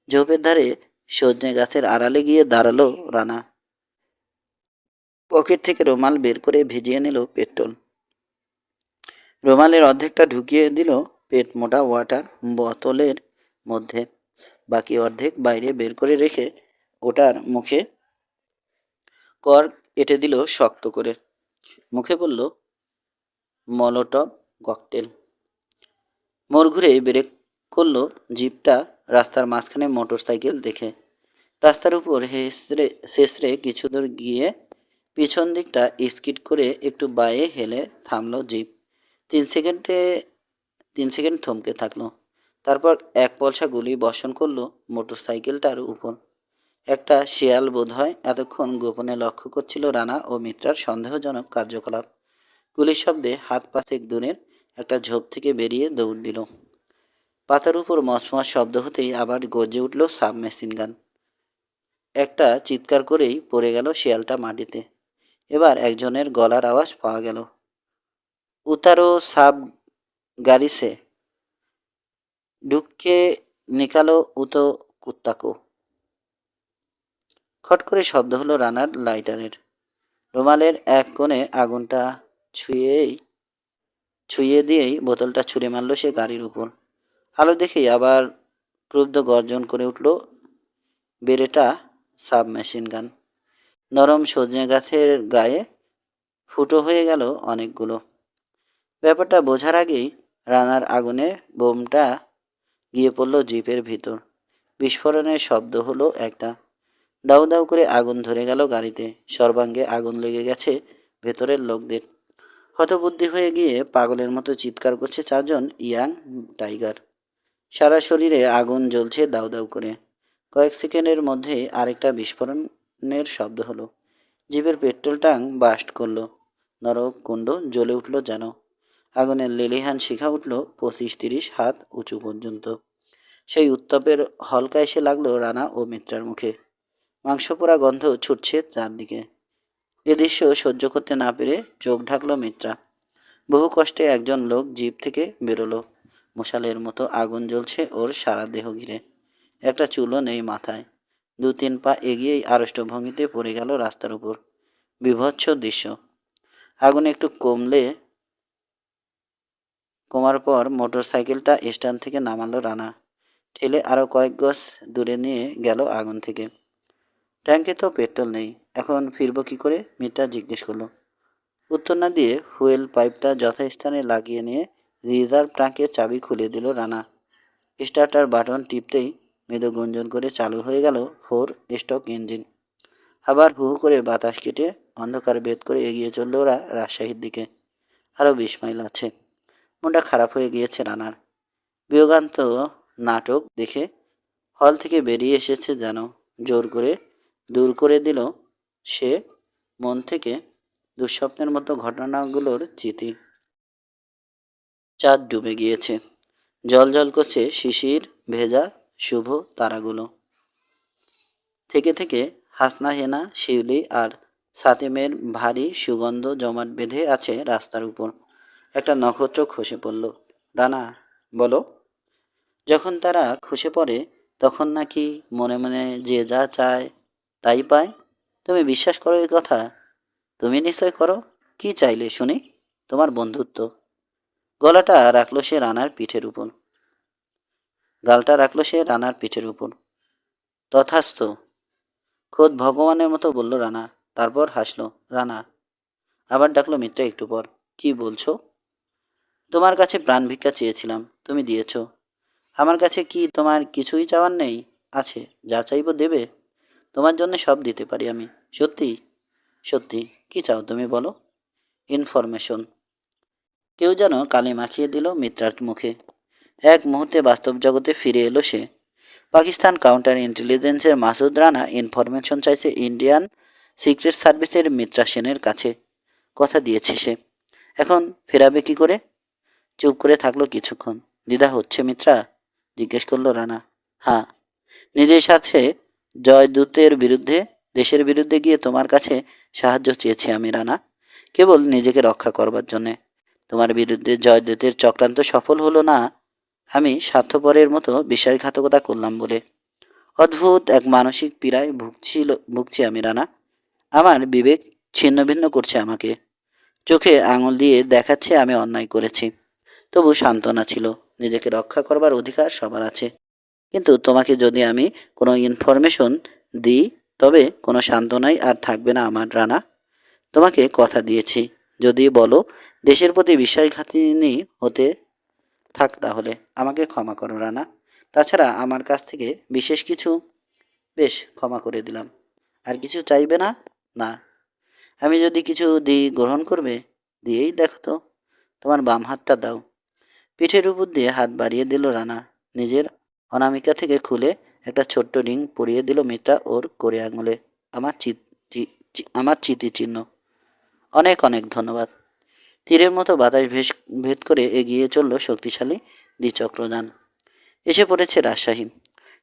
ঝোপের ধারে সজনে গাছের আড়ালে গিয়ে দাঁড়ালো রানা। পকেট থেকে রুমাল বের করে ভিজিয়ে নিল পেট্রোল। রুমালের অর্ধেকটা ঢুকিয়ে দিল পেট মোটা ওয়াটার বোতলের মধ্যে। বাকি অর্ধেক বাইরে বের করে রেখে ওটার মুখে কর্ক এঁটে দিল শক্ত করে। মুখে বলল, মলোটভ ককটেল। মোড় ঘুরে ব্রেক করলো জিপটা রাস্তার মাঝখানে মোটর সাইকেল দেখে। রাস্তার উপর শেষরে কিছু দূর গিয়ে পিছন দিকটা স্কিড করে একটু বায়ে হেলে থামলো জিপ। 3 সেকেন্ডে 3 সেকেন্ড থমকে থাকলো। তারপর এক পলসা গুলি বর্ষণ করলো মোটর সাইকেলটার উপর। একটা শেয়াল বোধহয় এতক্ষণ গোপনে লক্ষ্য করছিল রানা ও মিত্রার সন্দেহজনক কার্যকলাপ। গুলির শব্দে হাত পাশেক দূরের একটা ঝোপ থেকে বেরিয়ে দৌড় দিল। পাতার উপর মসমস শব্দ হতেই আবার গর্জে উঠল সাবমেশিন গান। একটা চিৎকার করেই পড়ে গেল শেয়ালটা মাটিতে। এবার একজনের গলার আওয়াজ পাওয়া গেল। उतारो साब गाड़ी से, ढूक के निकालो उतो कुत्ता को। খট করে শব্দ হলো রানার লাইটারের। রুমালের এক কোণে আগুনটা ছুঁয়েই ছুঁয়ে দিয়েই বোতলটা ছুঁড়ে মারল সে গাড়ির উপর। আলো দেখেই আবার ক্রুদ্ধ গর্জন করে উঠল বেরেটা সাব মেশিন গান। নরম সজনে গাছের গায়ে ফুটো হয়ে গেল অনেকগুলো। ব্যাপারটা বোঝার আগেই রানার আগুনে বোমটা গিয়ে পড়ল জিপের ভিতর। বিস্ফোরণের শব্দ হলো একটা। দাউ দাউ করে আগুন ধরে গেল গাড়িতে। সর্বাঙ্গে আগুন লেগে গেছে ভেতরের লোকদের। হতবুদ্ধি হয়ে গিয়ে পাগলের মতো চিৎকার করছে চারজন ইয়াং টাইগার। সারা শরীরে আগুন জ্বলছে দাউ দাউ করে। কয়েক সেকেন্ডের মধ্যে আরেকটা বিস্ফোরণের শব্দ হলো। জিপের পেট্রোল ট্যাঙ্ক বাস্ট করলো। নরকুণ্ড জ্বলে উঠল যেন। আগুনের লেলিহান শিখা উঠল 25-30 হাত উঁচু পর্যন্ত। সেই উত্তাপের হলকা এসে লাগলো রানা ও মিত্রার মুখে। মাংস পোড়া গন্ধ ছুটছে চারদিকে। এ দৃশ্য সহ্য করতে না পেরে চোখ ঢাকল মিত্রা। বহু কষ্টে একজন লোক জিপ থেকে বেরোলো। মশালের মতো আগুন জ্বলছে ওর সারা দেহ ঘিরে। একটা চুলও নেই মাথায়। 2-3 পা এগিয়েই আড়ষ্ট ভঙ্গিতে পড়ে গেল রাস্তার উপর। বিভৎস দৃশ্য। আগুন একটু কমার পর মোটর সাইকেলটা স্ট্যান্ড থেকে নামালো রানা। ঠেলে আরও কয়েক গজ দূরে নিয়ে গেল আগুন থেকে। ট্যাঙ্কে তো পেট্রোল নেই, এখন ফিরব কী করে? মিত্রা জিজ্ঞেস করলো। উত্তর না দিয়ে ফুয়েল পাইপটা যথাস্থানে লাগিয়ে নিয়ে রিজার্ভ ট্যাঙ্কের চাবি খুলে দিল রানা। স্টার্টার বাটন টিপতেই মৃদু গুঞ্জন করে চালু হয়ে গেল 4 স্ট্রোক ইঞ্জিন। আবার হু হু করে বাতাস কেটে অন্ধকার ভেদ করে এগিয়ে চলল ওরা রাজশাহীর দিকে। আরও 20 মাইল আছে। মনটা খারাপ হয়ে গিয়েছে রানার। বিয়োগান্ত নাটক দেখে হল থেকে বেরিয়ে এসেছে যেন। জোর করে দূর করে দিল সে মন থেকে দুঃস্বপ্নের মতো ঘটনাগুলোর চিঠি। চাঁদ ডুবে গিয়েছে। জল জল করছে শিশির ভেজা শুভ তারাগুলো। থেকে থেকে হাসনা হেনা শিউলি আর সাতিমের ভারী সুগন্ধ জমাট বেঁধে আছে রাস্তার উপর। একটা নক্ষত্র খসে পড়ল। রানা, বলো। যখন তারা খসে পড়ে তখন নাকি মনে মনে যে যা চায় তাই পায়? তুমি বিশ্বাস করো এই কথা? তুমি নিশ্চয় করো। কি চাইলে শুনি? তোমার বন্ধুত্ব। গলাটা রাখলো সে রানার পিঠের উপর। গালটা রাখলো সে রানার পিঠের উপর। তথাস্তু, খোদ ভগবানের মতো বলল রানা। তারপর হাসলো। রানা আবার ডাকলো মিত্রা একটু পর। কি বলছো? তোমার কাছে প্রাণ ভিক্ষা চেয়েছিলাম, তুমি দিয়েছ। আমার কাছে কি তোমার কিছুই চাওয়ার নেই? আছে, যা চাইব দেবে। তোমার জন্য সব দিতে পারি আমি। সত্যি সত্যি। কি চাও তুমি বলো? ইনফরমেশন। কেউ যেন কালি মাখিয়ে দিল মিত্রার মুখে। এক মুহূর্তে বাস্তব জগতে ফিরে এলো সে। পাকিস্তান কাউন্টার ইন্টেলিজেন্সের মাসুদ রানা ইনফরমেশন চাইছে ইন্ডিয়ান সিক্রেট সার্ভিসের মিত্রা সেনের কাছে। কথা দিয়েছে সে। এখন ফেরাবে কি করে? চুপ করে থাকলো কিছুক্ষণ। দ্বিধা হচ্ছে মিত্রা? জিজ্ঞেস করলো রানা। হ্যাঁ, নিজের সাথে জয়দূতের বিরুদ্ধে, দেশের বিরুদ্ধে গিয়ে তোমার কাছে সাহায্য চেয়েছি আমি রানা, কেবল নিজেকে রক্ষা করবার জন্যে। তোমার বিরুদ্ধে জয়দূতের চক্রান্ত সফল হলো না আমি স্বার্থপরের মতো বিশ্বাসঘাতকতা করলাম বলে। অদ্ভুত এক মানসিক পীড়ায় ভুগছি আমি রানা। আমার বিবেক ছিন্ন ভিন্ন করছে আমাকে। চোখে আঙুল দিয়ে দেখাচ্ছে আমি অন্যায় করেছি। তবু সান্ত্বনা ছিল, নিজেকে রক্ষা করবার অধিকার সবার আছে। কিন্তু তোমাকে যদি আমি কোনো ইনফরমেশন দিই তবে কোনো সান্ত্বনাই আর থাকবে না আমার রানা। তোমাকে কথা দিয়েছি, যদি বলো দেশের প্রতি বিশ্বাসঘাতিনী হতে থাক তাহলে আমাকে ক্ষমা করো রানা। তাছাড়া আমার কাছ থেকে বিশেষ কিছু? বেশ, ক্ষমা করে দিলাম। আর কিছু চাইবে না? না। আমি যদি কিছু দিই গ্রহণ করবে? দিয়েই দেখো তো। তোমার বাম হাতটা দাও। পিঠের উপর দিয়ে হাত বাড়িয়ে দিল রানা। নিজের অনামিকা থেকে খুলে একটা ছোট্ট রিং পরিয়ে দিল মিত্রা ওর করে আঙুলে। আমার চিহ্ন। অনেক অনেক ধন্যবাদ। তীরের মতো বাতাস ভেদ করে এগিয়ে চলল শক্তিশালী দ্বিচক্রযান। এসে পড়েছে রাজশাহী।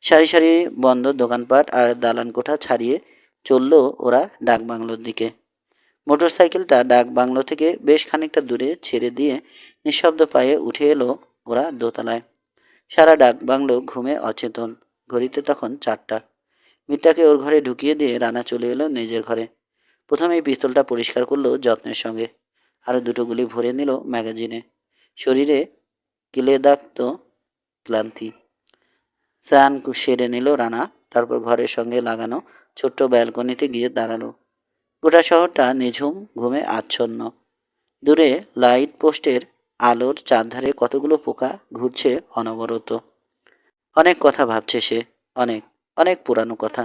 সারি সারি বন্ধ দোকানপাট আর দালান কোঠা ছাড়িয়ে চলল ওরা ডাকবাংলোর দিকে। মোটরসাইকেলটা ডাক বাংলো থেকে বেশ খানিকটা দূরে ছেড়ে দিয়ে নিঃশব্দ পায়ে উঠে এলো ওরা দোতলায়। সারা ডাক বাংলো ঘুমে অচেতন। ঘড়িতে তখন 4টা। মিতাকে ওর ঘরে ঢুকিয়ে দিয়ে রানা চলে এলো নিজের ঘরে। প্রথমেই পিস্তলটা পরিষ্কার করলো যত্নের সঙ্গে। আরো দুটো গুলি ভরে নিল ম্যাগাজিনে। শরীরে ক্লেদাক্ত ক্লান্তি। স্নান সেরে নিল রানা। তারপর ঘরের সঙ্গে লাগানো ছোট্ট ব্যালকনিতে গিয়ে দাঁড়ালো। গোটা শহরটা নিঝুম ঘুমে আচ্ছন্ন। দূরে লাইট পোস্টের আলোর চারধারে কতগুলো পোকা ঘুরছে অনবরত। অনেক কথা ভাবছে সে। অনেক অনেক পুরানো কথা।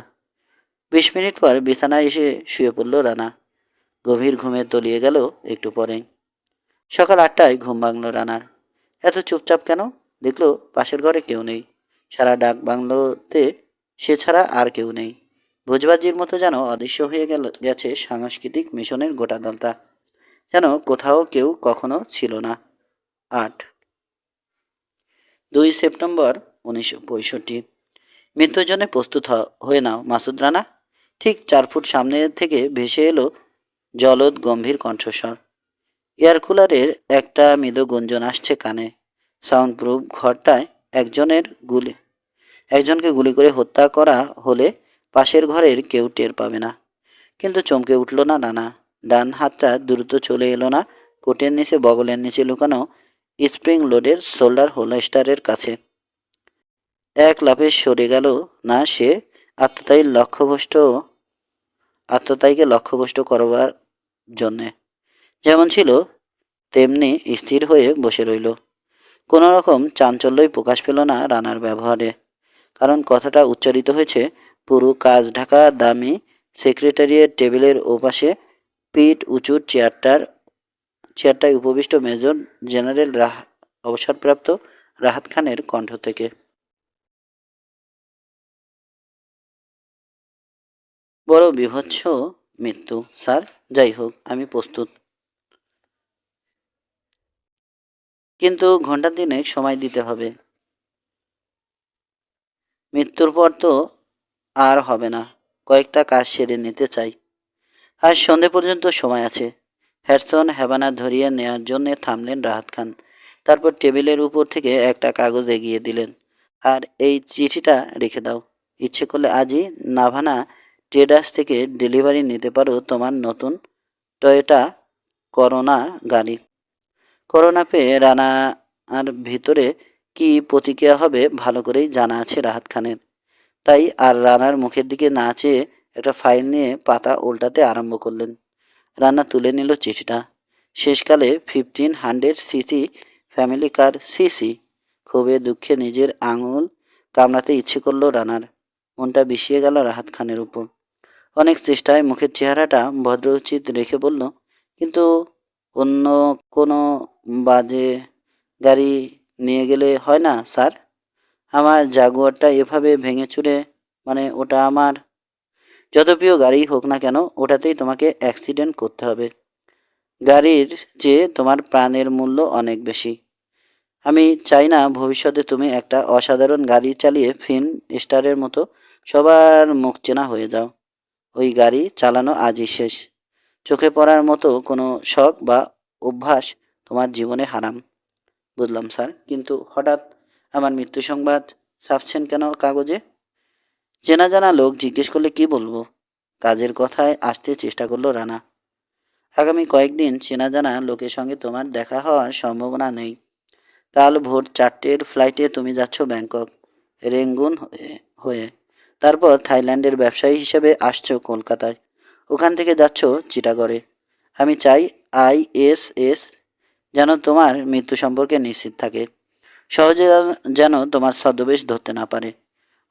20 মিনিট পর বিছানায় এসে শুয়ে পড়ল রানা। গভীর ঘুমে তলিয়ে গেল একটু পরেই। সকাল 8টায় ঘুম ভাঙল রানার। এত চুপচাপ কেন? দেখলো পাশের ঘরে কেউ নেই। সারা ডাক বাংলোতে সে ছাড়া আর কেউ নেই। ভোজবাজির মতো যেন অদৃশ্য হয়ে গেছে সাংস্কৃতিক মিশনের গোটা দলটা। যেন কোথাও কেউ কখনো ছিল না। 8 2 সেপ্টেম্বর 1965। মৃত্যুর জন্য প্রস্তুত হয়ে নাও মাসুদ রানা। ঠিক 4 ফুট সামনে থেকে ভেসে এলো জলদ গম্ভীর কণ্ঠস্বর। এয়ার কুলারের একটা মৃদু গুঞ্জন আসছে কানে। সাউন্ড প্রুফ ঘরটায় একজনকে গুলি করে হত্যা করা হলে পাশের ঘরের কেউ টের পাবে না। কিন্তু চমকে উঠল না রানা। ডান হাতটা দ্রুত চলে এলো না কোটের নিচে বগলের নিচে লুকানো স্প্রিং লোডের শোল্ডার হোলস্টারের কাছে। এক লাফে সরে গেল না সে আত্মতাইকে লক্ষ্যভ্রষ্ট করবার জন্যে। যেমন ছিল তেমনি স্থির হয়ে বসে রইল। কোনো রকম চাঞ্চল্যই প্রকাশ পেল না রানার ব্যবহারে। কারণ কথাটা উচ্চারিত হয়েছে পুরো কাজ ঢাকা দামি সেক্রেটারিয়েট টেবিলের ওপাশে পিঠ উঁচু চেয়ারটায় উপবিষ্ট মেজর জেনারেল অবসরপ্রাপ্ত রাহাত খানের কণ্ঠ থেকে। বড় বীভৎস মৃত্যু স্যার। যাই হোক, আমি প্রস্তুত। কিন্তু ঘন্টা 3 সময় দিতে হবে। মৃত্যুর পর তো আর হবে না। কয়েকটা কাজ সেরে নিতে চাই। আজ সন্ধে পর্যন্ত সময় আছে। হ্যাডসন হ্যাভানা ধরিয়ে নেয়ার জন্য থামলেন রাহাত খান। তারপর টেবিলের উপর থেকে একটা কাগজ এগিয়ে দিলেন। আর এই চিঠিটা রেখে দাও। ইচ্ছে করলে আজই নাভানা ট্রেডার্স থেকে ডেলিভারি নিতে পারো তোমার নতুন টয়োটা করোনা গাড়ি। করোনা পেয়ে রানা আর ভিতরে কি প্রতিক্রিয়া হবে ভালো করেই জানা আছে রাহাত খানের। তাই আর রানার মুখের দিকে না চেয়ে একটা ফাইল নিয়ে পাতা উল্টাতে আরম্ভ করলেন। রানা তুলে নিল চিঠিটা। শেষকালে 1500 সিসি ফ্যামিলি কার সিসি। ক্ষোভে দুঃখে নিজের আঙুল কামড়াতে ইচ্ছে করলো রানার। মনটা বিষিয়ে গেল রাহাত খানের উপর। অনেক চেষ্টায় মুখের চেহারাটা ভদ্রোচিত রেখে বলল, কিন্তু অন্য কোনো বাজে গাড়ি নিয়ে গেলে হয় না স্যার? আমার জাগুয়ারটা এভাবে ভেঙে চুরে, মানে ওটা আমার যত প্রিয় গাড়ি হোক না কেন, ওটাতেই তোমাকে অ্যাক্সিডেন্ট করতে হবে। গাড়ির চেয়ে তোমার প্রাণের মূল্য অনেক বেশি। আমি চাই না ভবিষ্যতে তুমি একটা অসাধারণ গাড়ি চালিয়ে ফিল্ম স্টারের মতো সবার মুখ চেনা হয়ে যাও। ওই গাড়ি চালানো আজই শেষ। চোখে পড়ার মতো কোনো শখ বা অভ্যাস তোমার জীবনে হারাম। বুঝলাম স্যার, কিন্তু হঠাৎ আমার মৃত্যু সংবাদ ছাপছেন কেন কাগজে? চেনা জানা লোক জিজ্ঞেস করলে কি বলবো? কাজের কথায় আসতে চেষ্টা করলো রানা। আগামী কয়েকদিন চেনা জানা লোকের সঙ্গে তোমার দেখা হওয়ার সম্ভাবনা নেই। কাল ভোর 4টের ফ্লাইটে তুমি যাচ্ছ ব্যাংকক, রেঙ্গুন হয়ে। তারপর থাইল্যান্ডের ব্যবসায়ী হিসেবে আসছো কলকাতায়। ওখান থেকে যাচ্ছ চিটাগড়ে। আমি চাই ISS যেন তোমার মৃত্যু সম্পর্কে নিশ্চিত থাকে। সহজে যেন তোমার ছদ্মবেশ ধরতে না পারে।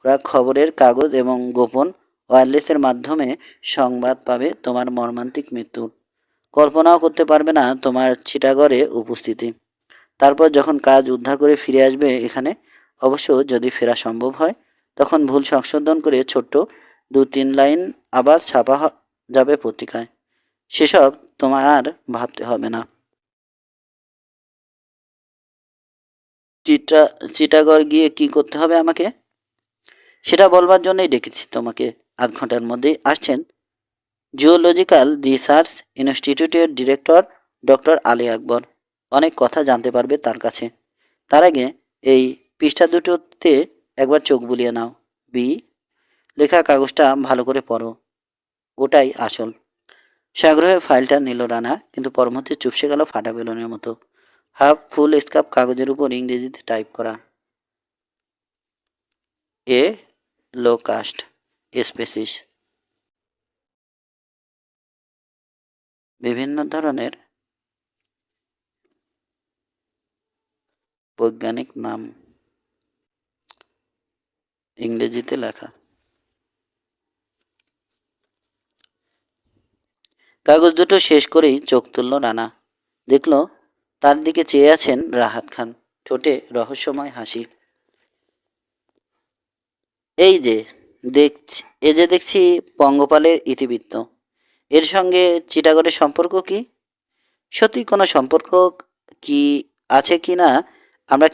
ওরা খবরের কাগজ এবং গোপন ওয়্যারলেসের মাধ্যমে সংবাদ পাবে তোমার মর্মান্তিক মৃত্যুর। কল্পনাও করতে পারবে না তোমার চিটাগড়ে উপস্থিতি। তারপর যখন কাজ উদ্ধার করে ফিরে আসবে এখানে, অবশ্য যদি ফেরা সম্ভব হয়, তখন ভুল সংশোধন করে ছোট্ট 2-3 লাইন আবার ছাপা যাবে পত্রিকায়। সেসব তোমার আর ভাবতে হবে না। চিটাগড় গিয়ে কি করতে হবে আমাকে, সেটা বলবার জন্যই ডেকেছি তোমাকে। আধ ঘন্টার মধ্যেই আসছেন জুওলজিক্যাল রিসার্চ ইনস্টিটিউটের ডিরেক্টর ডক্টর আলী আকবর। অনেক কথা জানতে পারবে তার কাছে। তার আগে এই পৃষ্ঠা দুটোতে একবার চোখ বুলিয়ে নাও। বি লেখা কাগজটা ভালো করে পড়ো, ওটাই আসল। সাগ্রহে ফাইলটা নিল রানা, কিন্তু পরমুহূর্তে চুপসে গেল ফাটা বেলুনের মতো। হাফ ফুল স্কাপ কাগজের উপর ইংরেজিতে টাইপ করা, এ লো কাস্ট স্পেসিস। বিভিন্ন ধরনের বৈজ্ঞানিক নাম ইংরেজিতে লেখা। কাগজ দুটো শেষ করেই চোখ তুলল রানা। দেখল তার দিকে চেয়ে আছেন রাহাত খান, ঠোঁটে রহস্যময় হাসি। এই যে দেখছি পঙ্গপালের ইতিবৃত্ত। এর সঙ্গে চিটাগড়ের সম্পর্ক কি? সত্যি কোনো সম্পর্ক কি আছে কি না আমরা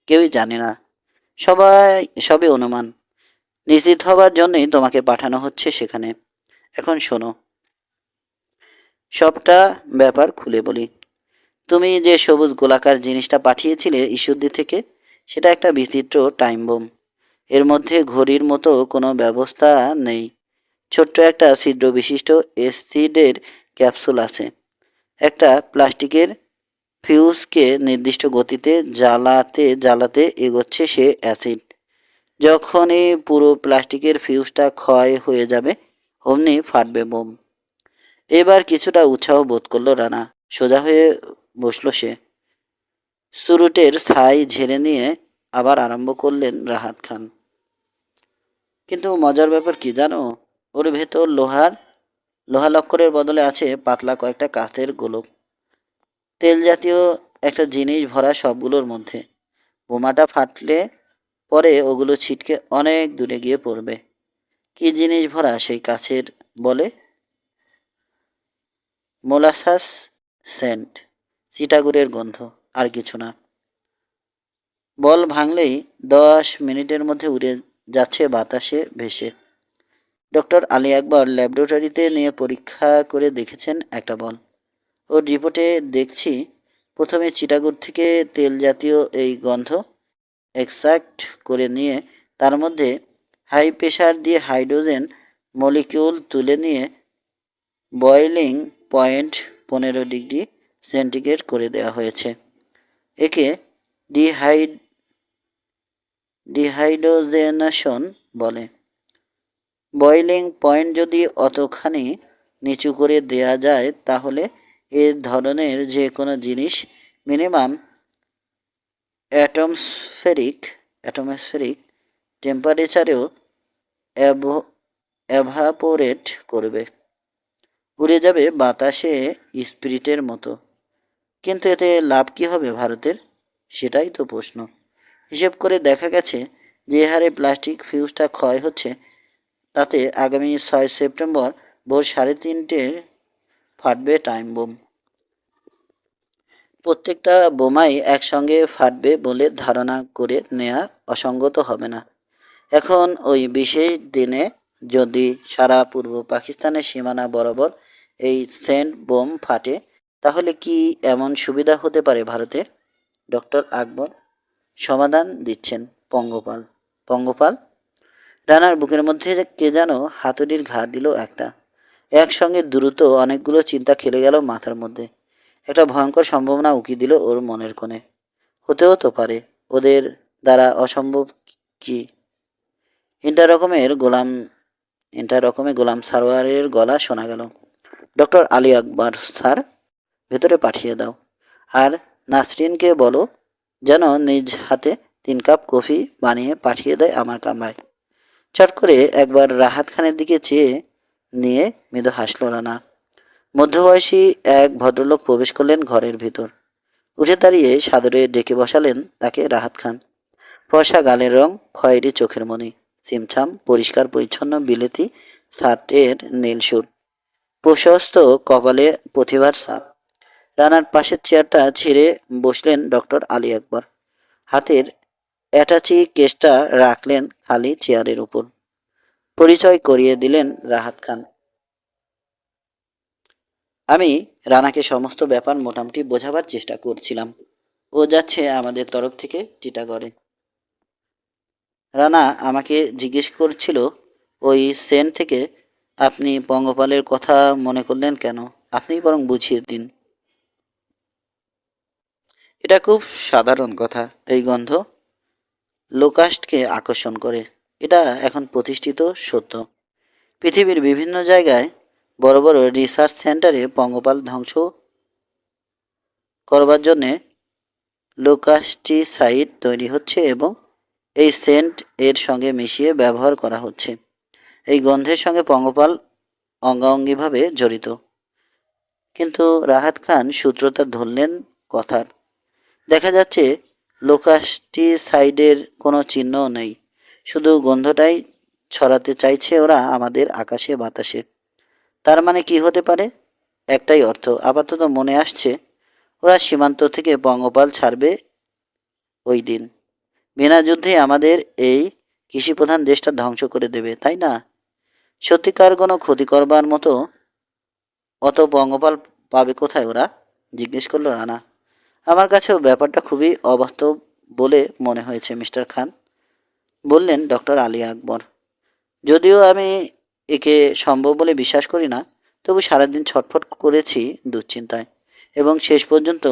কেউই জানি না। সবই অনুমান। নিশ্চিত হবার জন্যই তোমাকে পাঠানো হচ্ছে সেখানে। এখন শোনো, সবটা ব্যাপার খুলে বলি। তুমি যে সবুজ গোলাকার জিনিসটা পাঠিয়েছিলে ঈশ্বরদী থেকে, সেটা একটা বিচিত্র টাইম বোম। এর মধ্যে ঘড়ির মতো কোনো ব্যবস্থা নেই। ছোট্ট একটা ছিদ্র বিশিষ্ট অ্যাসিডের ক্যাপসুল আছে। একটা প্লাস্টিকের ফিউজকে নির্দিষ্ট গতিতে জ্বালাতে জ্বালাতে এগোচ্ছে সে অ্যাসিড। যখনই পুরো প্লাস্টিকের ফিউজটা ক্ষয় হয়ে যাবে, অমনি ফাটবে বোম। এবার কিছুটা উৎসাহ বোধ করলো রানা। সোজা হয়ে বসল সে। সুরুটের ছাই ঝেড়ে নিয়ে আবার আরম্ভ করলেন রাহাত খান। কিন্তু মজার ব্যাপার কি জানো? ওর ভেতর লোহা লক্করের বদলে আছে পাতলা কয়েকটা কাঠের গোলক। তেল জাতীয় একটা জিনিস ভরা সবগুলোর মধ্যে। বোমাটা ফাটলে পরে ওগুলো ছিটকে অনেক দূরে গিয়ে পড়বে। কি জিনিস ভরা সেই কাছের বলে? মোলাসাস সেন্ট, চিটাগুড়ের গন্ধ, আর কিছু না। বল ভাঙলেই 10 মিনিটের মধ্যে উড়ে যাচ্ছে বাতাসে ভেসে। ডক্টর আলী আকবর ল্যাবরেটরিতে নিয়ে পরীক্ষা করে দেখেছেন একটা বল। ওর রিপোর্টে দেখছি প্রথমে চিটাগুড় থেকে তেল জাতীয় এই গন্ধ এক্সট্রাক্ট করে নিয়ে তার মধ্যে হাই প্রেশার দিয়ে হাইড্রোজেন মলিকিউল তুলে নিয়ে বয়েলিং পয়েন্ট 15 ডিগ্রি সেন্টিগ্রেড করে দেওয়া হয়েছে। একে ডিহাইড্রোজেনেশন বলে। বয়েলিং পয়েন্ট যদি অতখানি নিচু করে দেয়া যায়, তাহলে এ ধরনের যে কোনো জিনিস মিনিমাম অ্যাটমসফেরিক টেম্পারেচারেও এভাপোরেট করবে, উড়ে যাবে বাতাসে স্পিরিটের মতো। কিন্তু এতে লাভ কী হবে ভারতের? সেটাই তো প্রশ্ন। হিসেব করে দেখা গেছে যে হারে প্লাস্টিক ফিউজটা ক্ষয় হচ্ছে, তাতে আগামী 6 সেপ্টেম্বর ভোর 3:30 ফাটবে টাইম বোম। প্রত্যেকটা বোমাই একসঙ্গে ফাটবে বলে ধারণা করে নেওয়া অসঙ্গত হবে না। এখন ওই বিশেষ দিনে যদি সারা পূর্ব পাকিস্তানের সীমানা বরাবর এই সেন্ট বোম ফাটে, তাহলে কি এমন সুবিধা হতে পারে ভারতের? ডক্টর আকবর সমাধান দিচ্ছেন। পঙ্গপাল। পঙ্গপাল? রানার বুকের মধ্যে কে যেন হাতুড়ির ঘা দিল একটা। একসঙ্গে দ্রুত অনেকগুলো চিন্তা খেলে গেল মাথার মধ্যে। একটা ভয়ঙ্কর সম্ভাবনা উকি দিল ওর মনের কোণে। হতেও তো পারে ওদের দ্বারা অসম্ভব কি? ইন্টারকমে গোলাম সারোয়ারের গলা শোনা গেল। ডক্টর আলী আকবর স্যার, ভেতরে পাঠিয়ে দাও। আর নাসরিনকে বলো যেন নিজ হাতে 3 কাপ কফি বানিয়ে পাঠিয়ে দেয় আমার কামরায়। চট করে একবার রাহাত খানের দিকে চেয়ে নিয়ে মৃদু হাসল রানা। মধ্যবয়সী এক ভদ্রলোক প্রবেশ করলেন ঘরের ভিতর। উঠে দাঁড়িয়ে সাদরে ডেকে বসালেন তাকে রাহাত খান। ফর্সা গালের রং, খয়েরি চোখের মণি, ছিমছাম পরিষ্কার পরিচ্ছন্ন বিলেতি শার্টের নীল সুর, প্রশস্ত কপালে প্রতিভার ছাপ। রানার পাশের চেয়ারটা ছেড়ে বসলেন ডক্টর আলী আকবর। হাতের অ্যাটাচি কেসটা রাখলেন খালি চেয়ারের উপর। পরিচয় করিয়ে দিলেন রাহাত খান। আমি রানাকে সমস্ত ব্যাপার মোটামুটি বোঝাবার চেষ্টা করছিলাম। ও যাচ্ছে আমাদের তরফ থেকে টিটাগড়ে। রানা আমাকে জিজ্ঞেস করছিল, ওই সেন্ট থেকে আপনি পঙ্গপালের কথা মনে করলেন কেন? আপনিই বরং বুঝিয়ে দিন। এটা খুব সাধারণ কথা। এই গন্ধ লোকাস্টকে আকর্ষণ করে। এটা এখন প্রতিষ্ঠিত সত্য। পৃথিবীর বিভিন্ন জায়গায় বড় বড় রিসার্চ সেন্টারে পঙ্গপাল ধ্বংস করবার জন্যে লোকাস্টিসাইড তৈরি হচ্ছে এবং এই সেন্ট এর সঙ্গে মিশিয়ে ব্যবহার করা হচ্ছে। এই গন্ধের সঙ্গে পঙ্গপাল অঙ্গাঙ্গিভাবে জড়িত। কিন্তু রাহাত খান সূত্রটা ধরলেন কথার। দেখা যাচ্ছে লোকাস্টিসাইডের কোনো চিহ্নও নেই, শুধু গন্ধটাই ছড়াতে চাইছে ওরা আমাদের আকাশে বাতাসে। তার মানে কি হতে পারে? একটাই অর্থ আপাতত মনে আসছে, ওরা সীমান্ত থেকে পঙ্গপাল ছাড়বে ওই দিন। বিনা যুদ্ধে আমাদের এই কৃষিপ্রধান দেশটা ধ্বংস করে দেবে, তাই না? সত্যিকার কোনো ক্ষতি করবার মতো অত পঙ্গপাল পাবে কোথায় ওরা? জিজ্ঞেস করলো রানা। আমার কাছেও ব্যাপারটা খুবই অবাস্তব বলে মনে হয়েছে মিস্টার খান, বললেন ডক্টর আলী আকবর। যদিও আমি একে সম্ভব বলে বিশ্বাস করি না, তবু সারাদিন ছটফট করেছি দুশ্চিন্তায় এবং শেষ পর্যন্ত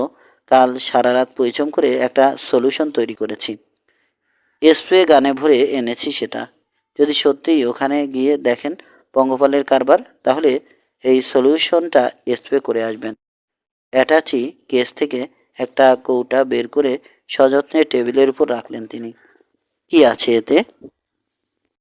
কাল সারা রাত পরিশ্রম করে একটা সলিউশন তৈরি করেছি। স্প্রে গানে ভরে এনেছি সেটা। যদি সত্যিই ওখানে গিয়ে দেখেন পঙ্গপালের কারবার, তাহলে এই সলিউশনটা স্প্রে করে আসবেন। অ্যাটাচি কেস থেকে একটা কৌটা বের করে সযত্নে টেবিলের উপর রাখলেন তিনি। কি আছে এতে?